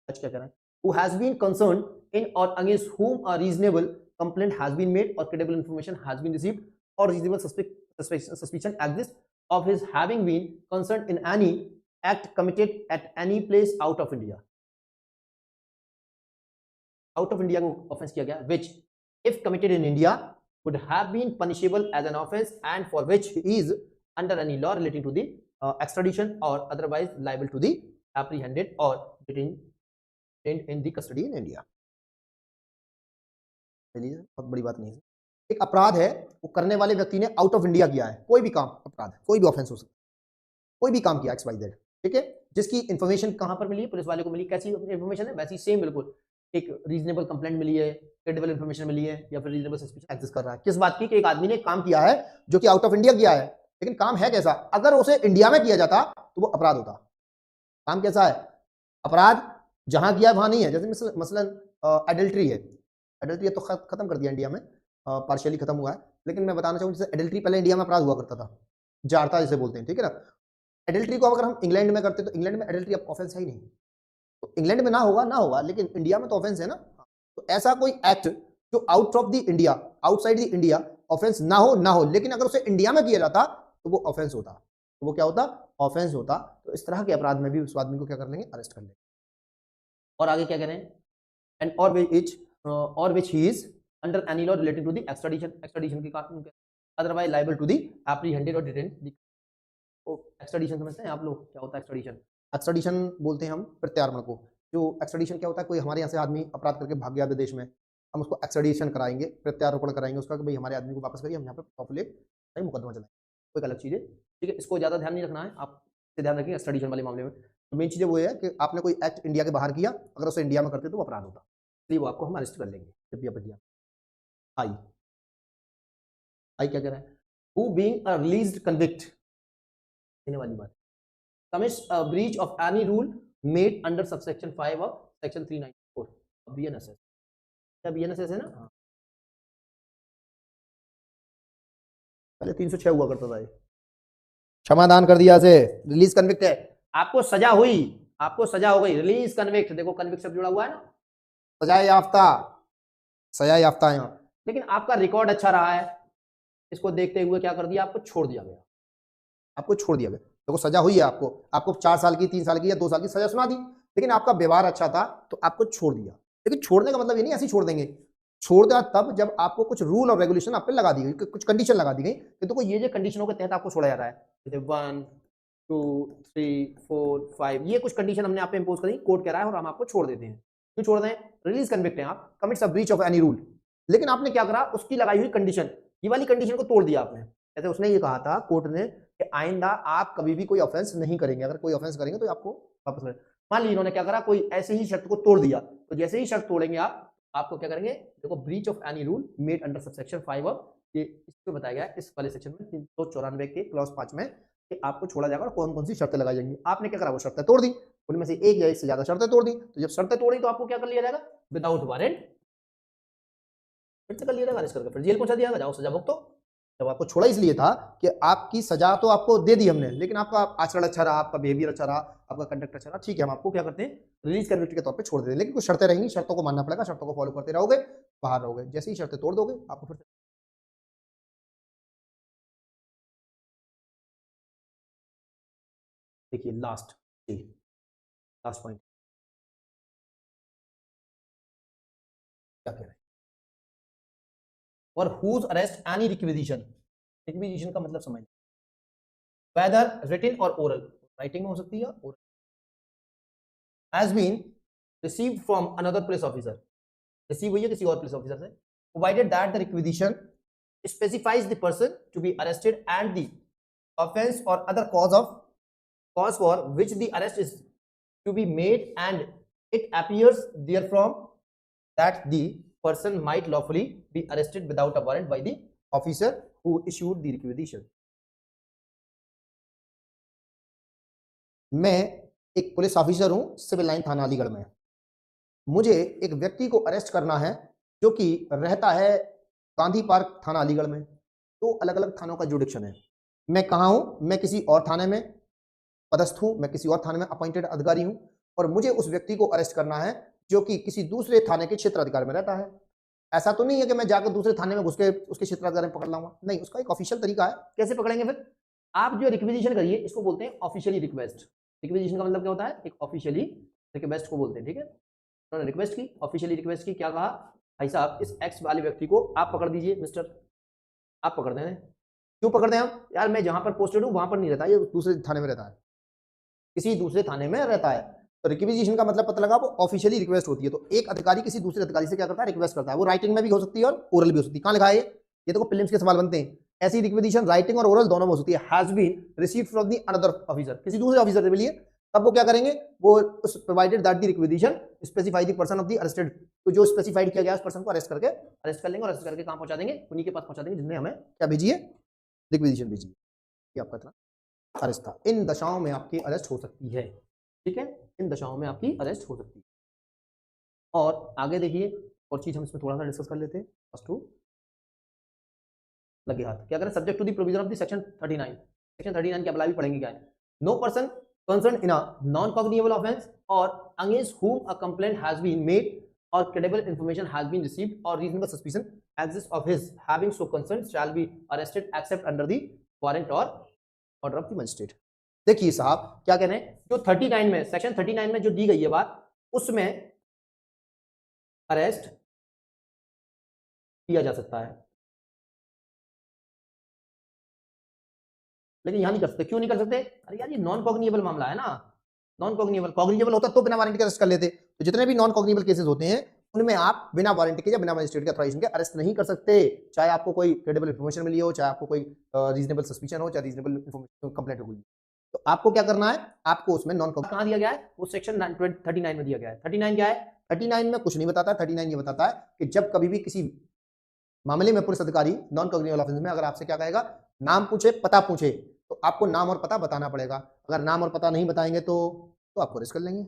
एच क्या कह रहा है? Who has been concerned in or against whom a reasonable complaint has been made or credible information has been received or reasonable suspicion exists of his having been concerned in any act committed at any place out of India। out of India को offense किया गया, which if committed in India would have been punishable as an offense and for which he is under any law relating to the extradition or otherwise liable to the apprehended or detained in the custody in India। चलिए बहुत बड़ी बात नहीं है, एक अपराध है, वो करने वाले व्यक्ति ने आउट ऑफ इंडिया किया है, कोई भी काम अपराध है, कोई भी ऑफेंस हो सकता है, कोई भी काम किया XYZ, ठीक है? जिसकी इन्फॉर्मेशन कहां पर मिली? पुलिस वाले को मिली, कैसी इन्फॉर्मेशन है? वैसी सेम बिल्कुल, एक रीजनेबल कंप्लेंट मिली है, क्रेडिबल इन्फॉर्मेशन मिली है, या फिर रीजनेबल सस्पिशन एग्जिस्ट कर रहा है। किस बात की? कि एक आदमी ने काम किया है जो कि आउट ऑफ इंडिया किया है, लेकिन काम है कैसा? अगर उसे इंडिया में किया जाता तो वो अपराध होता। काम कैसा है? अपराध जहां किया वहां नहीं है। जैसे मसलन एडल्ट्री है, एडल्ट्री तो खत्म कर दिया इंडिया में, पार्शियली खत्म हुआ है, लेकिन मैं बताना चाहूँ जैसे एडल्ट्री पहले इंडिया में अपराध हुआ करता था, जारता जिसे बोलते हैं, ठीक है ना? एडल्ट्री को अगर हम इंग्लैंड में करते तो इंग्लैंड में एडल्ट्री ऑफेंस है ही नहीं, तो इंग्लैंड में ना होगा, लेकिन इंडिया में तो ऑफेंस है ना। तो ऐसा कोई एक्ट जो out of the India, outside the India offence ना हो, लेकिन अगर उसे इंडिया में किया जाता तो वो ऑफेंस होता। तो वो क्या होता, ऑफेंस होता। तो इस तरह के अपराध में भी उस आदमी को क्या कर लेंगे, अरेस्ट कर लेंगे। और आगे क्या कह रहे हैं, एंड और which he is under any law related to the extradition के कानून के otherwise liable to the apprehended और डिटेन्ड। एक्सट्राडिशन समझते हैं आप लोग, क्या होता है एक्सट्राडिशन? एक्सट्राडिशन बोलते हैं हम प्रत्यार्पण को। जो एक्सट्राडिशन क्या होता है, कोई हमारे यहाँ से आदमी अपराध करके भाग गया विदेश में, हम उसको एक्सट्राडिशन कराएंगे, प्रत्यारोपण कराएंगे उसका कि भाई हमारे आदमी को वापस करिए, हम यहाँ पे प्रॉपर्ली मुकदमा चलाएंगे, कोई अलग चीज़ है। ठीक है, इसको ज़्यादा ध्यान नहीं रखना है, आप ध्यान रखिए एक्सट्राडिशन वाले मामले में। तो मेन चीज़ वो है कि आपने कोई एक्ट इंडिया के बाहर किया, अगर उसे इंडिया में करते तो वो अपराध होता, इसलिए वो आपको हम अरेस्ट कर लेंगे जब भी आप इंडिया। आई आई क्या कह रहा है, who being a released convict, देने वाली बात, commits a breach of any rule made under subsection 5 of section 394 of BNSS। क्या BNSS है ना? हाँ, पहले 306 हुआ करता था ये। क्षमादान कर दिया से रिलीज कन्विक्ट है, आपको सजा हुई, आपको सजा हो गई, रिलीज कन्विक्ट, देखो कन्विक्ट सब जुड़ा हुआ है ना, सजा याफ्ता, सजा याफ्ता है। लेकिन आपका रिकॉर्ड अच्छा रहा है, इसको देखते हुए क्या कर दिया, आपको छोड़ दिया गया, आपको छोड़ दिया गया। देखो सजा हुई है आपको, आपको 4 साल की, 3 साल की या 2 साल की सजा सुना दी, लेकिन आपका व्यवहार अच्छा था तो आपको छोड़ दिया। लेकिन छोड़ने का मतलब ये नहीं ऐसे छोड़ देंगे, छोड़ दिया तब जब आपको कुछ रूल और रेगुलेशन आप पे लगा दी गई, कुछ कंडीशन लगा दी गई कि तो ये जो कंडीशनों के तहत आपको छोड़ा जा रहा है, जैसे 1 2 3 4 5 ये कुछ कंडीशन हमने आप पे इंपोज करी, कोर्ट कह रहा है और हम आपको छोड़ देते हैं। क्यों छोड़ दें? रिलीज कन्विक्ट है आप, commits a breach of any rule. लेकिन आपने क्या करा, उसकी लगाई हुई कंडीशन, ये वाली कंडीशन को तोड़ दिया आपने। जैसे उसने ये कहा था कोर्ट ने कि आइंदा आप कभी भी कोई ऑफेंस नहीं करेंगे, अगर कोई ऑफेंस करेंगे तो आपको वापस करें। मान लीजिए इन्होंने क्या करा, कोई ऐसे ही शर्त को तोड़ दिया, तो जैसे ही शर्त तोड़ेंगे आप, आपको क्या करेंगे, देखो breach of any rule made under subsection 5 of, ये इसमें बताया गया है इस वाले सेक्शन में 394 के क्लॉज 5 में कि आपको छोड़ा जाएगा और कौन कौन सी शर्तें लगाई जाएंगी। आपने क्या करा, वो शर्तें तोड़ दी, उनमें से एक या एक से ज्यादा शर्तें तोड़ दी। तो जब शर्तें तोड़ी तो आपको क्या कर लिया जाएगा, विदाउट वारंट फिर से कर लिया जाएगा, अरेस्ट करके फिर जेल पहुंचा दिया जाएगा, जाओ सजा भुगतो। जब आपको छोड़ा इसलिए था कि आपकी सजा तो आपको दे दी हमने, लेकिन आपका आचरण अच्छा रहा, आपका बिहेवियर अच्छा रहा, आपका कंडक्ट अच्छा रहा, ठीक है हम आपको क्या करते हैं, रिलीज कन्विक्ट के तौर पे छोड़ देते हैं। लेकिन कुछ शर्तें रहेंगी, शर्तों को मानना पड़ेगा, शर्तों को फॉलो करते रहोगे, बाहर रहोगे। जैसे ही शर्तें तोड़ दोगे आपको फिर देखिए लास्ट पॉइंट क्या कह रहे हैं, और whose arrest any requisition, requisition का मतलब समझ, वेदर रिटन और ओरल, राइटिंग में हो सकती है और has been received from another police officer, receive हुई है किसी और पुलिस ऑफिसर से, provided that the requisition specifies the person to be arrested and the offense or other cause for which the arrest is to be made, and it appears therefrom that the person might lawfully be arrested without a warrant by the officer who issued the requisition। मैं एक police officer हूं civil line थाना अलीगढ़ में, मुझे एक व्यक्ति को arrest करना है जो कि रहता है गांधी पार्क थाना अलीगढ़ में। तो अलग अलग थानों का जुडिक्शन है, मैं कहाँ हूं, मैं किसी और थाने में पदस्थ हूं, मैं किसी और थाने में अपॉइंटेड अधिकारी हूं, और मुझे उस व्यक्ति को अरेस्ट करना है जो कि किसी दूसरे थाने के क्षेत्र अधिकार में रहता है। ऐसा तो नहीं है कि मैं जाकर दूसरे थाने में घुस के उसके क्षेत्र अधिकारी में पकड़ लाऊंगा, नहीं, उसका एक ऑफिशियल तरीका है। कैसे पकड़ेंगे फिर, आप जो रिक्विजिशन करिए इसको बोलते हैं ऑफिशियली रिक्वेस्ट। रिक्विजिशन का मतलब क्या होता है, एक ऑफिशियली रिक्वेस्ट को बोलते हैं। ठीक है, उन्होंने रिक्वेस्ट की, ऑफिशियली रिक्वेस्ट की, क्या कहा, भाई साहब इस एक्स वाले व्यक्ति को आप पकड़ दीजिए मिस्टर, आप पकड़ दें। क्यों पकड़ दें हम, यार मैं जहां पर पोस्टेड हूं वहां पर नहीं रहता, ये दूसरे थाने में रहता है, किसी दूसरे थाने में रहता है। तो रिक्विजिशन का मतलब पता लगा, वो ऑफिशियली रिक्वेस्ट होती है। तो एक अधिकारी किसी दूसरे अधिकारी से क्या करता है, रिक्वेस्ट करता है। वो राइटिंग में भी हो सकती है और ओरल भी हो सकती है। कहां लिखा है ये देखो प्रीलिम्स के सवाल बनते हैं, ऐसी रिक्विजिशन राइटिंग और ओरल दोनों में हो सकती है। Has been received from the another officer, किसी दूसरे ऑफिसर से मिली है, तब वो क्या करेंगे, वो provided that the requisition specify the person of the arrested, तो जो स्पेसिफाइड किया गया उस पर्सन को अरेस्ट कर लेंगे, और अरेस्ट करके कहां पहुंचा देंगे, उन्हीं के पास पहुंचा देंगे जिन्हें हमें क्या भेजी है, रिक्विजिशन भेजी है। ये आपका इतना अरेस्ट था। इन दशाओं में आपकी अरेस्ट हो सकती है। ठीक है, इन दशाओं में आपकी अरेस्ट हो सकती है। और आगे देखिए, और चीज हम इसमें थोड़ा सा डिस्कस कर लेते हैं। फर्स्ट टू लगे हाथ, क्या करें, subject to the provision of the section 39, section 39 के अप्लाई भी पढ़ेंगे क्या है, no person concerned in a non-cognizable offense or against whom a complaint has been made or credible information has been received or reasonable suspicion exists of his having so concerned shall be arrested except under the warrant or order of the magistrate. देखिए साहब क्या कह रहे हैं, जो 39 में, section 39 में जो दी गई है बात, उसमें अरेस्ट किया जा सकता है, लेकिन यहां नहीं कर सकते। क्यों नहीं कर सकते? अरे यार ये नॉन कॉग्निएबल मामला है ना, नॉन कॉग्निएबल। कॉग्निएबल होता तो बिना वारंटी के अरेस्ट कर लेते। तो जितने भी नॉन कॉग्निएबल केसेस होते हैं उनमें आप बिना वारंटी के या बिना मजिस्ट्रेट के अथॉराइजेशन के अरेस्ट नहीं कर सकते, चाहे आपको कोई क्रेडिबल इन्फॉर्मेशन मिली हो, चाहे आपको कोई रीजनेबल सस्पिशन हो, चाहे रीजनेबल इन्फॉर्मेशन कंप्लेंट हो। तो आपको क्या करना है, आपको उसमें नॉन कहां दिया गया है, वो सेक्शन 39 में दिया गया है। 39 क्या है? 39 में कुछ नहीं बताता। 39 ये बताता है कि जब कभी भी किसी मामले में पुलिस अधिकारी नॉन कॉग्निएबल ऑफेंस में अगर आपसे क्या कहेगा, नाम पूछे, पता पूछे, तो आपको नाम और पता बताना पड़ेगा। अगर नाम और पता नहीं बताएंगे तो आपको अरेस्ट कर लेंगे,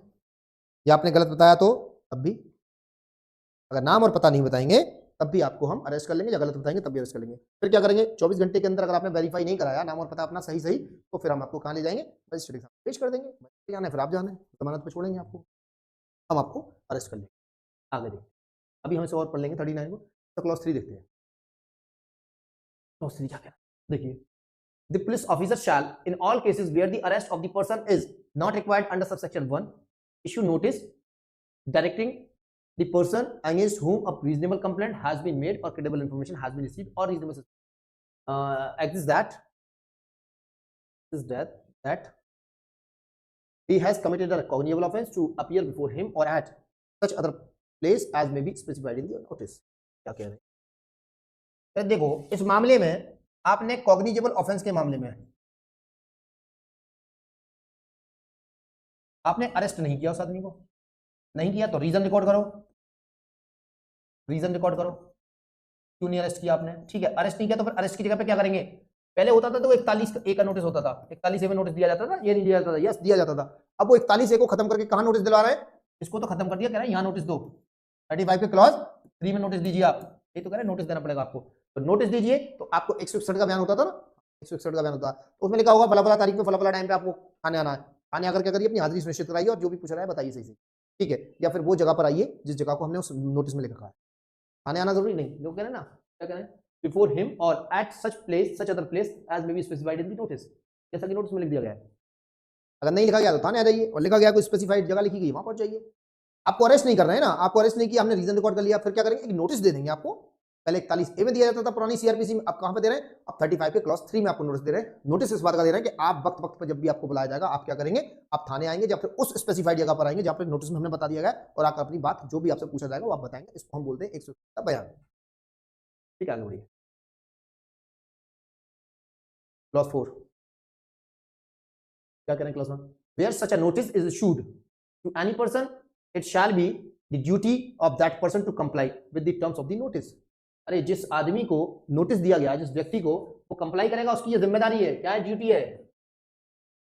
या आपने गलत बताया तो तब भी। अगर नाम और पता नहीं बताएंगे तब भी आपको हम अरेस्ट कर लेंगे, या गलत बताएंगे तब भी अरेस्ट कर लेंगे। फिर क्या करेंगे, 24 घंटे के अंदर अगर आपने वेरीफाई नहीं कराया नाम और पता अपना सही सही, तो फिर हम आपको कहां ले जाएंगे, मजिस्ट्रेट के सामने पेश कर देंगे। जाना है फिर आप जाने, जमानत पे छोड़ेंगे आपको, हम आपको अरेस्ट कर लेंगे। आगे देखिए, अभी हम इसे और पढ़ लेंगे 39 को। तो क्लॉज 3 देखते हैं। क्लॉज 3 क्या कह रहा है, देखिए, the police officer shall, in all cases where the arrest of the person is not required under subsection 1, issue notice directing the person against whom a reasonable complaint has been made or credible information has been received or reasonable exists that he has committed a cognizable offense to appear before him or at such other place as may be specified in the notice। क्या कह रहे हैं, देखो इस मामले में आपने cognizable offence के मामले में आपने अरेस्ट नहीं किया उस आदमी को, नहीं किया तो रीजन रिकॉर्ड करो, रीजन रिकॉर्ड करो क्यों नहीं अरेस्ट किया आपने। ठीक है, अरेस्ट नहीं किया तो फिर अरेस्ट की जगह पे क्या करेंगे, पहले होता था तो 41A का नोटिस होता था, 41A में नोटिस दिया जाता था, ये नहीं दिया जाता था, यस दिया जाता था। अब वो 41A को खत्म करके कहां नोटिस दिलवा रहे हैं, इसको तो खत्म कर दिया, कह रहे हैं यहां नोटिस दो, 35 के क्लॉज 3 में नोटिस दीजिए आप, ये तो कह रहे हैं नोटिस देना पड़ेगा आपको। तो नोटिस दीजिए, तो आपको 161 का बयान होता था ना, 161 का बयान होता, तो उसमें लिखा होगा फला फला तारीख में फला फला टाइम पे आपको थाने आना है, थाने आकर क्या करिए, अपनी हाजिरी सुनिश्चित कराइए और जो भी पूछ रहा है बताइए सही से, ठीक है। या फिर वो जगह पर आइए जिस जगह को हमने उस नोटिस में लिखा है, थाने आना जरूरी नहीं, जो कह रहे हैं ना, क्या कह रहे हैं, बिफोर हिम और at such place, such other place as may be specified in the notice, जैसा कि नोटिस में लिख दिया गया है। अगर नहीं लिखा गया तो थाने आ जाइए, और लिखा गया कोई स्पेसिफाइड जगह लिखी गई वहां पहुंच जाइए। आपको अरेस्ट नहीं कर रहे हैं ना, आपको अरेस्ट नहीं किया, हमने रीजन रिकॉर्ड कर लिया, फिर क्या करेंगे, एक नोटिस दे देंगे आपको। पहले 41A में दिया जाता था पुरानी सीआरपीसी में, अब कहां पे दे रहे हैं, अब 35 के क्लॉज 3 में आपको नोटिस दे रहे हैं। नोटिस इस बात का दे रहे हैं कि आप वक्त वक्त पर जब भी आपको बुलाया जाएगा आप क्या करेंगे, आप थाने आएंगे या फिर उस स्पेसिफाइड जगह पर आएंगे जहां पर नोटिस में हमने बता दिया गया, और आकर अपनी बात जो भी आपसे पूछा जाएगा वो आप बताएंगे। इसको हम बोलते हैं 160 का बयान। ठीक है, आगे बढ़िए। क्लॉज 4 क्या करें, clause 1, where such a notice is issued to any person it shall be the duty of that person to comply with the terms of the notice. अरे जिस आदमी को नोटिस दिया गया, जिस व्यक्ति को, वो कंप्लाई करेगा, उसकी ये जिम्मेदारी है, क्या है, ड्यूटी है,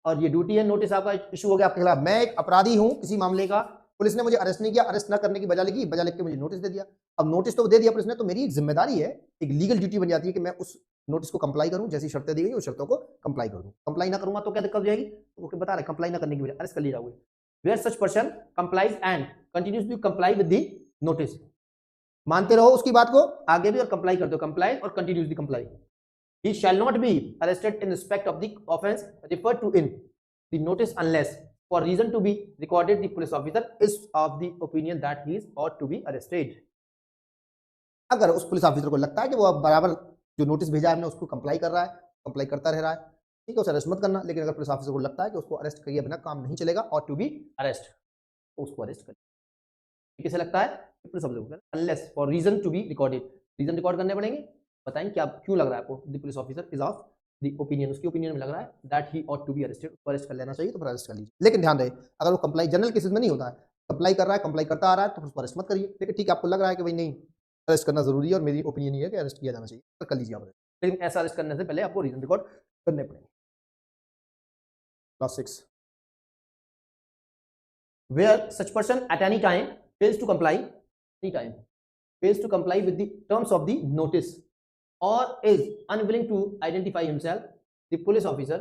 और ये ड्यूटी है। नोटिस आपका इशू हो गया आपके खिलाफ, मैं एक अपराधी हूं किसी मामले का, पुलिस ने मुझे अरेस्ट नहीं किया, अरेस्ट न करने की बजाय लिखी, बजाय लिख के मुझे नोटिस दे दिया। अब नोटिस तो दे दिया पुलिस ने, तो मेरी एक जिम्मेदारी है, एक लीगल ड्यूटी बन जाती है कि मैं उस नोटिस को कंप्लाई करूं, जैसी शर्तें दी गई उस शर्तों को कंप्लाई करूं। कंप्लाई ना करूंगा तो क्या दिक्कत हो जाएगी, तो बता रहे कंप्लाई ना करने की वजह अरेस्ट कर लिए जाओगे। Where such person complies and continues to comply with the notice, मानते रहो उसकी बात को आगे भी और कंप्लाई करते हो, कंप्लाई और continuously comply. He shall not be arrested in respect of the offence referred to in the notice unless for reason to be recorded the police officer is of the opinion that he is ought to be arrested। अगर उस police officer को लगता है कि वो बराबर जो notice भेजा है हमने उसको कंप्लाई कर रहा है, कंप्लाई करता रह रहा है, ठीक है, उसे अरेस्ट मत करना। लेकिन अगर पुलिस ऑफिसर को लगता है कि उसको अरेस्ट करिए बिना काम नहीं चलेगा, ought to be arrest, तो उसको अरेस्ट करिए। किसे लगता है, पुलिस ऑफिसर को, unless for reason to be recorded, reason record करने पड़ेंगे, बताएं क्या क्यों लग रहा है आपको, the police officer is of the opinion, उसकी ओपिनियन में लग रहा है that he ought to be arrested, उसको अरेस्ट कर लेना चाहिए, तो फिर अरेस्ट कर लीजिए। लेकिन ध्यान रहे, अगर वो कंप्लाई जनरल केसेस में नहीं होता है, कंप्लाई कर रहा है, कंप्लाई करता आ रहा है, तो उसको अरेस्ट मत करिए। लेकिन ठीक है, आपको लग रहा है कि भाई नहीं अरेस्ट करना जरूरी है और मेरी ओपिनियन ये है कि अरेस्ट किया जाना चाहिए, तो कर लीजिए आप अरेस्ट। लेकिन ऐसा अरेस्ट करने से पहले आपको रीजन रिकॉर्ड करने पड़ेंगे। Clause 6 where such person at any time fails to comply, any time fails to comply with the terms of the notice or is unwilling to identify himself, the police officer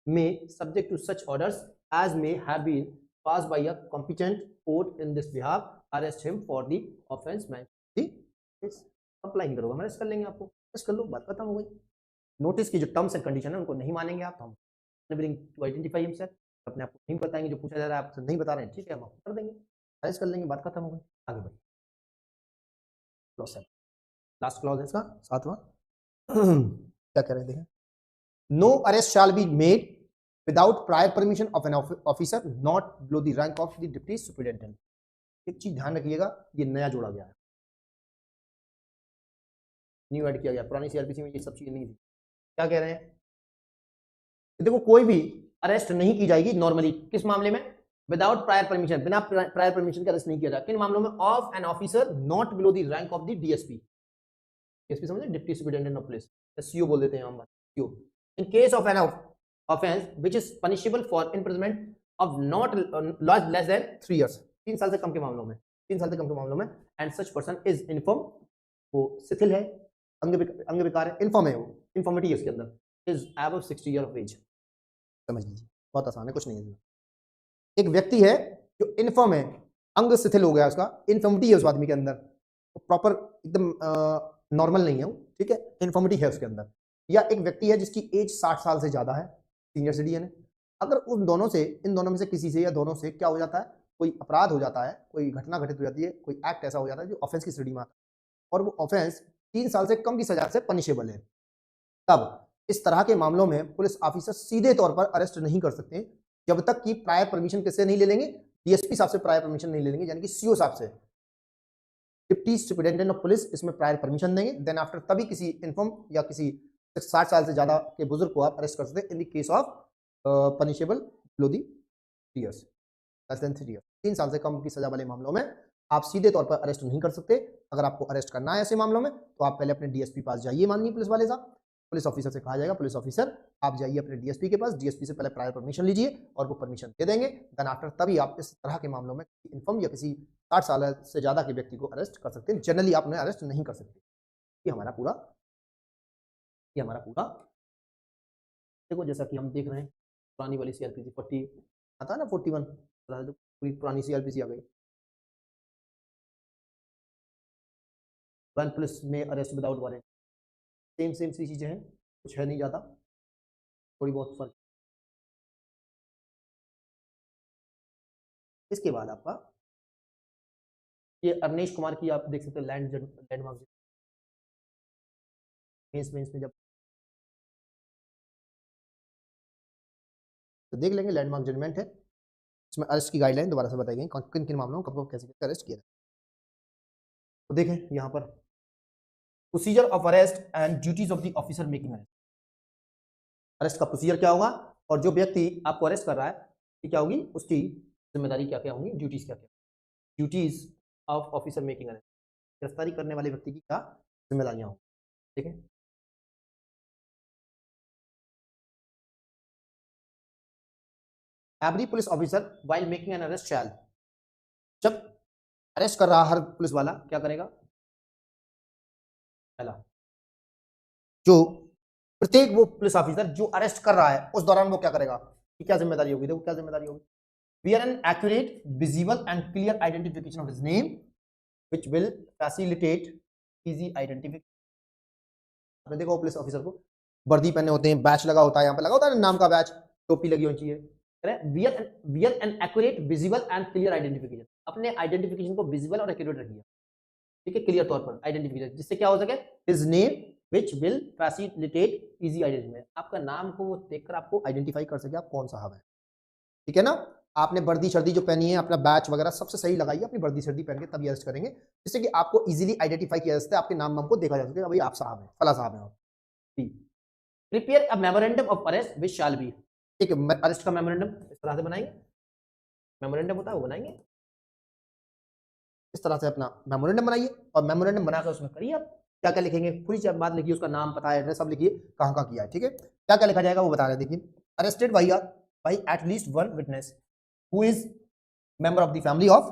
may, subject to such orders as may have been passed by a competent court in this behalf, arrest him for the offence mentioned। Comply नहीं करोगे हम arrest कर लेंगे आपको, arrest कर लो, बात खत्म हो गई। नोटिस की जो टर्म्स एंड कंडीशन है उनको नहीं मानेंगे आप, तो हम अनविलिंग टू आइडेंटिफाई हिमसेल्फ, अपने आप को नहीं बताएंगे, जो पूछा जा रहा है आपसे नहीं बता रहे हैं, ठीक है, हम आपको कर देंगे, अरेस्ट कर लेंगे, बात खत्म हो गई, आगे बढ़िए। क्लॉज 7, लास्ट क्लॉज है इसका 7वां। क्या कह रहे हैं देखें, no arrest shall be made without prior permission of an officer not below the rank of the deputy superintendent. एक चीज ध्यान रखिएगा, ये नया जोड़ा गया है, न्यू ऐड किया गया, पुरानी सीआरपीसी में ये सब चीजें नहीं थी। क्या कह रहे हैं, देखो कोई भी अरेस्ट नहीं की जाएगी नॉर्मली, किस मामले में, विदाउट प्रायर परमिशन, बिना प्रायर परमिशन के अरेस्ट नहीं किया जाएगा, किन मामलों में, of an officer not below the rank of the DSP, DSP समझे, deputy superintendent of police, CO बोल देते हैं हम, CO, in case of an offence which is punishable for imprisonment of not less than 3 years, 3 साल से कम के मामलों में, 3 साल से कम के मामलों में, and such person is inform, वो शिथिल है, अंग विकार है, इन्फॉर्म है, वो इन्फॉर्मिटी है उसके अंदर, is above 60 year of age, समझ लीजिए, बहुत आसान है, कुछ नहीं है। एक व्यक्ति है जो इन्फॉर्म है, अंग शिथिल हो गया, उसका इन्फॉर्मिटी है उस आदमी के अंदर, तो प्रॉपर एकदम नॉर्मल नहीं है वो, ठीक है, इन्फॉर्मिटी है उसके अंदर, या एक व्यक्ति है जिसकी एज 60 साल से ज्यादा है, सीनियर सिटीजन है, अगर उन दोनों से, इन दोनों में से किसी से या दोनों से क्या हो जाता है, कोई अपराध हो जाता है, कोई घटना घटित हो जाती है, कोई एक्ट ऐसा हो जाता है जो ऑफेंस की श्रेणी में आता है, और वो ऑफेंस 3 साल से कम की सजा से पनिशेबल है, तब इस तरह के मामलों में पुलिस ऑफिसर सीधे तौर पर अरेस्ट नहीं कर सकते जब तक कि प्रायर परमिशन किससे नहीं ले लेंगे, डीएसपी साहब से प्रायर परमिशन नहीं ले लेंगे, यानी कि सीओ साहब से, डिप्टी सुपरिटेंडेंट ऑफ पुलिस इसमें प्रायर परमिशन देंगे, देन आफ्टर तभी किसी इन्फॉर्म या किसी 60 साल से ज्यादा के बुजुर्ग को आप अरेस्ट कर सकते हैं in the case of punishable below the 3 years, less than 3 years, 3 साल से कम की सजा वाले मामलों में आप सीधे तौर पर अरेस्ट नहीं कर सकते। अगर आपको अरेस्ट करना है ऐसे मामलों में तो आप पहले अपने डीएसपी पास जाइए, माननीय पुलिस वाले साहब, पुलिस ऑफिसर से कहा जाएगा, पुलिस ऑफिसर आप जाइए अपने डीएसपी के पास, डीएसपी से पहले प्रायर परमिशन लीजिए और वो परमिशन दे देंगे, देन आफ्टर तभी आप इस तरह के मामलों में इन्फॉर्म या किसी 60 साल से ज्यादा के व्यक्ति को अरेस्ट कर सकते हैं, जनरली आप उन्हें अरेस्ट नहीं कर सकते। ये हमारा पूरा देखो, जैसा कि हम देख रहे हैं पुरानी वाली सीआरपीसी 40 आता है ना, 41 पूरी पुरानी सीआरपीसी आ गई, 1 पुलिस में अरेस्ट विदाउट वारंट, सेम सी चीजें हैं, कुछ है नहीं ज्यादा, थोड़ी बहुत फर्क। इसके बाद आपका ये अवनीश कुमार की आप देख सकते हैं लैंडमार्क मेंस में, जब तो देख लेंगे, लैंडमार्क जजमेंट है, इसमें अरेस्ट की गाइडलाइन दोबारा से बताई गई, किन किन मामलों में कब कैसे अरेस्ट किया। तो देखें यहाँ पर procedure of arrest and duties of the officer making arrest, arrest का प्रोसीजर क्या होगा और जो व्यक्ति आपको अरेस्ट कर रहा है क्या होगी, उसकी जिम्मेदारी क्या क्या होंगी, ड्यूटीज क्या क्या, duties of officer making arrest, गिरफ्तारी करने वाले व्यक्ति की क्या जिम्मेदारियां होंगी, ठीक है। Every police officer while making an arrest shall, जब अरेस्ट कर रहा हर पुलिस वाला क्या करेगा, पहला जो प्रत्येक वो पुलिस ऑफिसर जो अरेस्ट कर रहा है उस दौरान वो क्या करेगा, कि क्या जिम्मेदारी होगी, देखो क्या जिम्मेदारी होगी, we are an accurate, visible and clear identification of his name which will facilitate easy identification। आपने देखो पुलिस ऑफिसर को वर्दी पहने होते हैं, बैच लगा होता है, यहाँ पे लगा होता है नाम का बैच, टोपी लगी होनी चाहिए, we are an accurate, visible and clear identification, अपने आइडेंटिफिकेशन को विजिबल और एक्यूरेट रखिए, ठीक है, क्लियर तौर पर आइडेंटिफिकेशन, जिससे क्या हो सके, his name which will facilitate easy identification, आपका नाम को वो देखकर आपको आइडेंटिफाई कर सके आप कौन साहब है, ठीक है ना। आपने वर्दी शर्दी जो पहनी है, अपना बैच वगैरह सबसे सही लगाइए, अपनी वर्दी शर्दी पहन के तभी अरेस्ट करेंगे, जिससे कि आपको इजीली आइडेंटिफाई किया जा सकता है, आपके नाम को देखा जा सके, भाई आप साहब हैं, फला साहब हैं। Prepare a memorandum of arrest which shall be, ठीक है, अरेस्ट का मेमोरेंडम इस तरह से बनाएंगे, मेमोरेंडम होता है वो बनाएंगे इस तरह से, अपना मेमोरेंडम बनाइए और मेमोरेंडम बनाकर उसमें करिए आप क्या क्या लिखेंगे, पूरी बात लिखिए, उसका नाम पता है, एड्रेस सब लिखिए, कहाँ कहाँ किया है, ठीक है, क्या क्या लिखा जाएगा वो बता रहे, देखिए, arrested by at least one witness who is member of the family of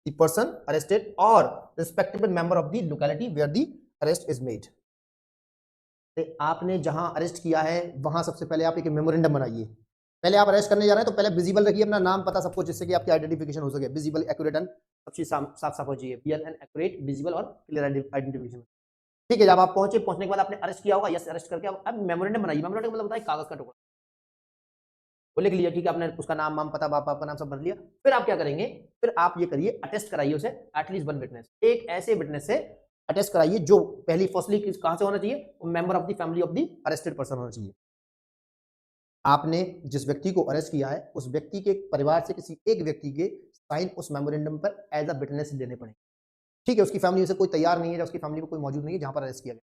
the person arrested or respectable member of the locality where the arrest is made। आपने जहां अरेस्ट किया है वहां सबसे पहले आप एक मेमोरेंडम बनाइए, पहले आप अरेस्ट करने जा रहे हैं तो पहले विजिबल रखिए अपना नाम पता सब कुछ, जिससे कि आपकी आइडेंटिफिकेशन हो सके, विजिबल एक्यूरेट एंड सब चीज साफ हो जाइए, क्लियर एंड एक्यूरेट विजिबल और क्लियर आइडेंटिफिकेशन, ठीक है। जब आप पहुंचने के बाद आपने अरेस्ट किया होगा, यस अरेस्ट करके अब मेमोरेंडम बनाइए, मेमोरेंडम मतलब होता है कागज का टुकड़ा, वो लिख लिया, ठीक है, आपने उसका नाम वाम पता बाप का नाम सब भर लिया। फिर आप क्या करेंगे, फिर आप ये करिए, अटेस्ट कराइए उसे एटलीस्ट वन विटनेस, एक ऐसे विटनेस से अटेस्ट कराइए जो पहली फर्स्टली कहां से होना चाहिए, member of the family of the arrested person होना चाहिए। आपने जिस व्यक्ति को अरेस्ट किया है उस व्यक्ति के परिवार से किसी एक व्यक्ति के साइन उस मेमोरेंडम पर एज अ विटनेस देने पड़े, ठीक है। उसकी फैमिली से कोई तैयार नहीं है या उसकी फैमिली में कोई मौजूद नहीं है जहां पर अरेस्ट किया गया,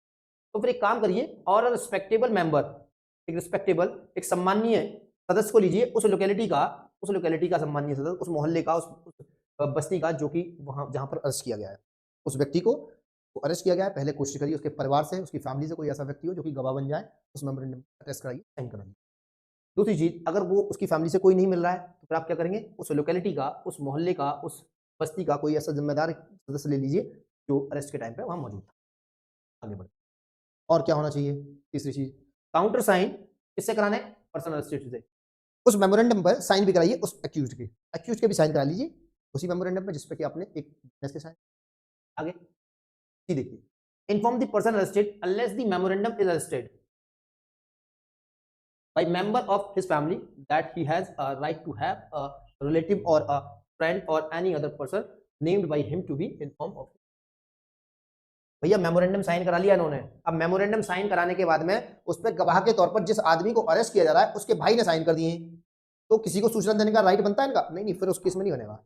तो फिर एक काम करिए, और रिस्पेक्टेबल मेंबर, एक रिस्पेक्टेबल, एक सम्मानीय सदस्य को लीजिए उस लोकेलिटी का सम्मानीय सदस्य, उस मोहल्ले का, उस बस्ती का, जो कि वहां जहां पर अरेस्ट किया गया है, उस व्यक्ति को अरेस्ट किया गया है। पहले कोशिश करिए उसके परिवार से, उसकी फैमिली से कोई ऐसा व्यक्ति हो जो कि गवाह बन जाए, उस मेमोरेंडम अरेस्ट कराइए, साइन कराइए। दूसरी चीज, अगर वो उसकी फैमिली से कोई नहीं मिल रहा है तो फिर आप क्या करेंगे, उस लोकेलिटी का, उस मोहल्ले का, उस बस्ती का कोई ऐसा जिम्मेदार सदस्य ले लीजिए जो अरेस्ट के टाइम पे वहां मौजूद था। आगे बढ़े, और क्या होना चाहिए, तीसरी चीज, काउंटर साइन किससे कराना है, पर्सन अरेस्टेड से। उस मेमोरेंडम पर साइन भी कराइए उस एक्यूज के भी साइन करा लीजिए उसी मेमोरेंडम पर जिसपे कि आपने एक विटनेस के साइन। आगे देखिए, inform the person arrested unless the memorandum is arrested by member of his family that he has a right to have a relative or a friend or any other person named by him to be informed of. भैया memorandum sign करा लिया इन्होंने, अब memorandum sign कराने के बाद में उस पर गवाह के तौर पर जिस आदमी को अरेस्ट किया जा रहा है उसके भाई ने साइन कर दिए, तो किसी को सूचना देने का राइट बनता है इनका? नहीं, फिर उस केस में नहीं बनेगा।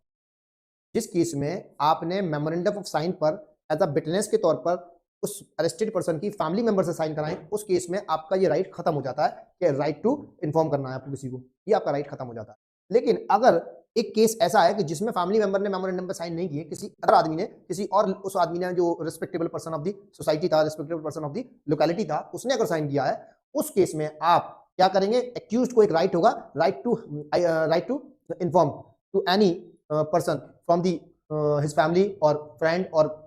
जिस केस में आपने मेमोरेंडम ऑफ साइन पर एज अ विटनेस के तौर पर उस अरेस्टेड पर्सन की फैमिली मेंबर से साइन कराएं, उस केस में आपका ये राइट खत्म हो जाता है कि राइट टू इन्फॉर्म करना है आपको किसी को, ये आपका राइट खत्म हो जाता है। लेकिन अगर एक केस ऐसा है कि जिसमें फैमिली मेंबर ने मेमोरेंडम पर साइन नहीं किए, किसी अदर आदमी ने, किसी और उस आदमी ने जो respectable person of the society था, respectable person of the locality था, उसने अगर साइन किया है, उस केस में आप क्या करेंगे, एक्यूज को एक राइट होगा, right to inform to any person from the his family और फ्रेंड और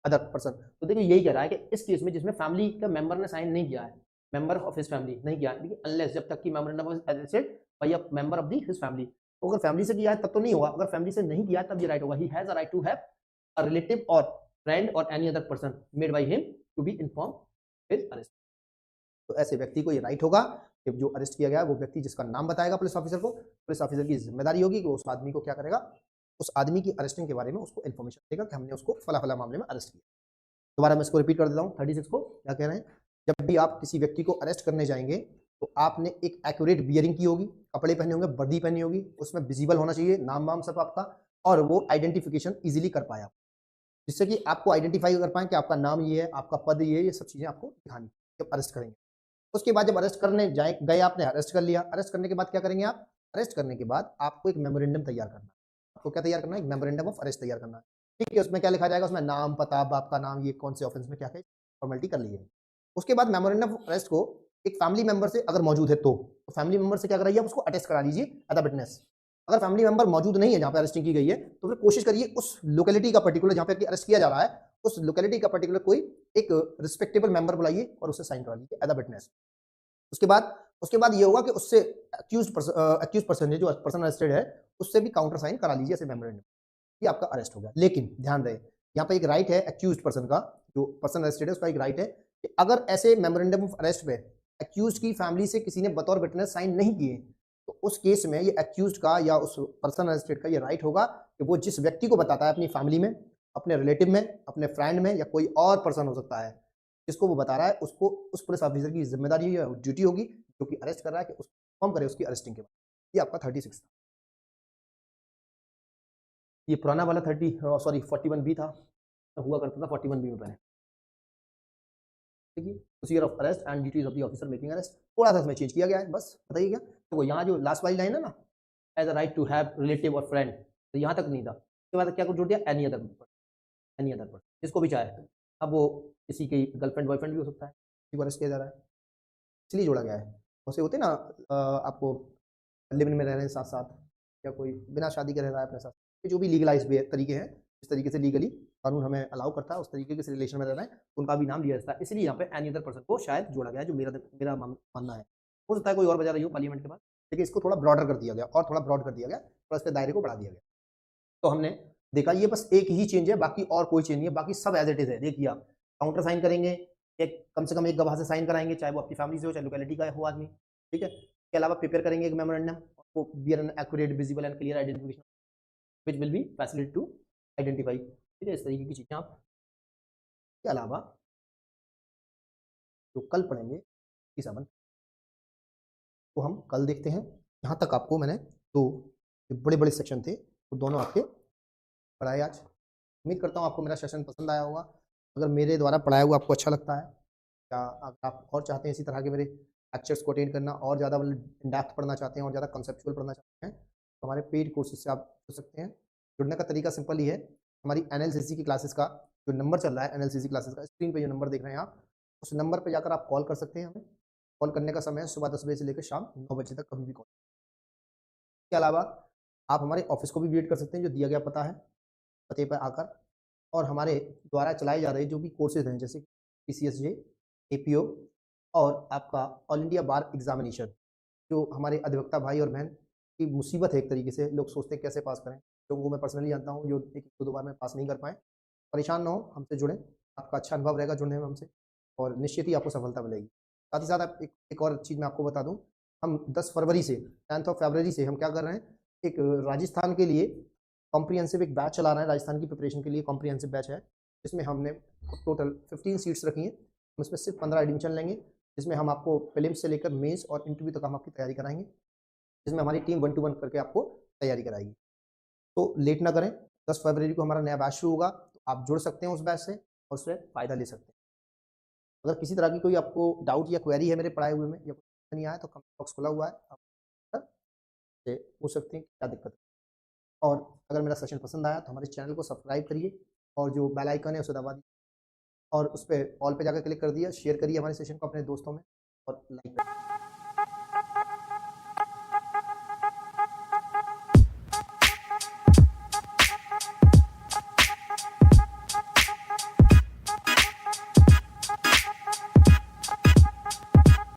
अदर पर्सन। तो देखिए यही कह रहा है कि इस केस में जिसमें फैमिली का मेंबर ने साइन नहीं किया है, मेंबर ऑफ हिज फैमिली नहीं किया है, अनलेस जब तक कि memorandum was arrested bye a member of the his family, तो अगर फैमिली से किया है तब तो नहीं होगा, अगर फैमिली से नहीं किया है तब ये राइट होगा, he has a right to have a relative or friend or any other person made by him to be inform his arrest. तो ऐसे व्यक्ति को ये राइट होगा कि जो अरेस्ट किया गया है वो व्यक्ति जिसका नाम बताएगा पुलिस ऑफिसर को, पुलिस ऑफिसर की जिम्मेदारी होगी कि उस आदमी को क्या करेगा, उस आदमी की अरेस्टिंग के बारे में उसको इन्फॉर्मेशन देगा कि हमने उसको फला फला मामले में अरेस्ट किया। दोबारा मैं इसको रिपीट कर देता हूँ 36 को, क्या कह रहे हैं, जब भी आप किसी व्यक्ति को अरेस्ट करने जाएंगे तो आपने एक एक्यूरेट बियरिंग की होगी, कपड़े पहने होंगे, वर्दी पहनी होगी, उसमें विजिबल होना चाहिए नाम वाम सब आपका, और वो आइडेंटिफिकेशन इजीली कर पाया, जिससे कि आपको आइडेंटिफाई कर पाए कि आपका नाम ये है, आपका पद ये सब चीजें आपको दिखानी जब अरेस्ट करेंगे। उसके बाद जब अरेस्ट करने जाए गए, आपने अरेस्ट कर लिया, अरेस्ट करने के बाद क्या करेंगे आप, अरेस्ट करने के बाद आपको एक मेमोरेंडम तैयार करना है। आपको क्या तैयार करना है, एक मेमोरेंडम ऑफ अरेस्ट तैयार करना है, ठीक है। उसमें क्या लिखा जाएगा, उसमें नाम पता बाप का नाम, ये कौन से ऑफेंस में क्या है, फॉर्मेलिटी कर ली है। उसके बाद मेमोरेंडम ऑफ अरेस्ट को एक फैमिली मेंबर से अगर मौजूद है तो फैमिली मेंबर से क्या कराइए, आप उसको अटेस्ट करा लीजिए एज अ विटनेस। अगर फैमिली मेंबर मौजूद नहीं है जहां पे अरेस्टिंग की गई है तो फिर कोशिश करिए उस लोकेलिटी का पर्टिकुलर जहां पे अरेस्ट किया जा रहा है उस लोकेलिटी का पर्टिकुलर कोई एक रिस्पेक्टेबल मेंबर बुलाइए और उससे साइन करा लीजिए एज अ विटनेस। उसके बाद ये होगा कि उससे एक्यूज पर्सन जो पर्सन अरेस्टेड है उससे भी काउंटर साइन करा लीजिए ऐसे मेमोरेंडम, ये आपका अरेस्ट हो गया। लेकिन ध्यान रहे यहाँ पे एक राइट है एक्यूज पर्सन का, जो पर्सन अरेस्टेड है उसका एक राइट है कि अगर ऐसे मेमोरेंडम ऑफ अरेस्ट पे एक्यूज की फैमिली से किसी ने बतौर विटनेस साइन नहीं किए तो उस केस में ये एक्यूज का या उस पर्सन अरेस्टेड का ये राइट होगा कि वो जिस व्यक्ति को बताता है अपनी फैमिली में, अपने रिलेटिव में, अपने फ्रेंड में या कोई और पर्सन हो सकता है जिसको वो बता रहा है, उसको उस पुलिस ऑफिसर की जिम्मेदारी या ड्यूटी होगी जो कि अरेस्ट कर रहा है कि उसको इन्फॉर्म करे उसकी अरेस्टिंग के बाद। ये आपका 36 था। ये पुराना वाला 41B था, हुआ करता था 41B में पहले, ठीक है। Procedure of arrest and duties of the officer making arrest थोड़ा सा इसमें चेंज किया गया है, बस बताइए क्या। तो यहाँ जो लास्ट वाली लाइन है ना, as a right to have relative or friend, तो यहाँ तक नहीं था, उसके बाद क्या कुछ जोड़ दिया, एनी अदर पर्सन, जिसको भी चाहे। अब वो किसी की गर्लफ्रेंड बॉयफ्रेंड भी हो सकता है, किसी को अरेस्ट किया जा रहा है, इसलिए जोड़ा गया है। वैसे होते ना आपको लिव इन में रह रहे हैं साथ साथ, या कोई बिना शादी के रह रहा है अपने साथ, ये जो भी लीगलाइज तरीके हैं, इस तरीके से लीगली कानून हमें अलाउ करता है उस तरीके के रिलेशन में रहना है, उनका भी नाम लिया जाता है, इसलिए यहाँ पे एनी अदर पर्सन को शायद जोड़ा गया है, जो मेरा मानना है। हो सकता है कोई और वजह रही हो पार्लियामेंट के बाद, लेकिन इसको थोड़ा ब्रॉडर कर दिया गया, और थोड़ा ब्रॉड कर दिया गया, थोड़ा इसके दायरे को बढ़ा दिया गया। तो हमने देखा ये बस एक ही चेंज है, बाकी और कोई चेंज नहीं है, बाकी सब एज इट इज है। देखिए आप काउंटर साइन करेंगे, एक कम से कम एक गवाह से साइन कराएंगे, चाहे वो आपकी फैमिली से हो चाहे लोकेलिटी का हो आदमी, ठीक है। इसके अलावा प्रिपेयर करेंगे एक मेमोरेंडम, आपको bear an accurate visible and clear identification which will be facility to identify. ठीक है, इस तरीके की चीज़ें आप के अलावा जो कल पढ़ेंगे साबन तो हम कल देखते हैं। यहाँ तक आपको मैंने दो बड़े बड़े सेक्शन थे वो दोनों आपके पढ़ाए आज। उम्मीद करता हूँ आपको मेरा सेशन पसंद आया होगा। अगर मेरे द्वारा पढ़ाया हुआ आपको अच्छा लगता है या अगर आप और चाहते हैं इसी तरह के मेरे लेक्चर्स को अटेंड करना और ज़्यादा मतलब डेप्थ पढ़ना चाहते हैं और ज़्यादा कंसेप्चुअल पढ़ना चाहते हैं तो हमारे पेड कोर्सेज से आप जुड़ सकते हैं। जुड़ने का तरीका सिंपल ही है। हमारी एनएलसीसी की क्लासेस का जो नंबर चल रहा है, एनएलसीसी क्लासेस का स्क्रीन पे जो नंबर देख रहे हैं आप, उस नंबर पे जाकर आप कॉल कर सकते हैं हमें। कॉल करने का समय है सुबह 10 बजे से लेकर शाम 9 बजे तक, कभी भी कॉल। इसके अलावा आप हमारे ऑफिस को भी विजिट कर सकते हैं जो दिया गया पता है, पते पर आकर, और हमारे द्वारा चलाए जा रहे जो भी कोर्सेज हैं जैसे पीसीएसजे, एपीओ और आपका ऑल इंडिया बार एग्जामिनेशन, जो हमारे अधिवक्ता भाई और बहन की मुसीबत है एक तरीके से, लोग सोचते हैं कैसे पास करें। लोगों को मैं पर्सनली जानता हूँ जो एक दो बार में पास नहीं कर पाए। परेशान ना हो, हमसे जुड़ें, आपका अच्छा अनुभव रहेगा जुड़ने में हमसे और निश्चित ही आपको सफलता मिलेगी। साथ ही साथ आप एक और चीज़ मैं आपको बता दूँ, हम 10 फरवरी से 10 फरवरी से हम क्या कर रहे हैं, एक राजस्थान के लिए कॉम्प्रिहेंसिव एक बैच चला रहे हैं। राजस्थान की प्रिपरेशन के लिए कॉम्प्रिहेंसिव बैच है जिसमें हमने टोटल 15 सीट्स रखी हैं। हम इसमें सिर्फ 15 एडमिशन लेंगे जिसमें हम आपको प्रीलिम्स से लेकर मेंस और इंटरव्यू तक हम आपकी तैयारी कराएंगे, जिसमें हमारी टीम 1 टू 1 करके आपको तैयारी कराएगी। तो लेट ना करें, 10 फरवरी को हमारा नया बैच शुरू होगा, तो आप जुड़ सकते हैं उस बैच से और उससे फ़ायदा ले सकते हैं। अगर किसी तरह की कोई आपको डाउट या क्वेरी है मेरे पढ़ाए हुए में या कुछ नहीं आया तो कमेंट बॉक्स खुला हुआ है, आप से पूछ सकते हैं कि क्या दिक्कत है। और अगर मेरा सेशन पसंद आया तो हमारे चैनल को सब्सक्राइब करिए और जो बेल आइकन है उसे दबा दीजिए और उस पर ऑल पे जाकर क्लिक कर दिया, शेयर करिए हमारे सेशन को अपने दोस्तों में और लाइक करिए।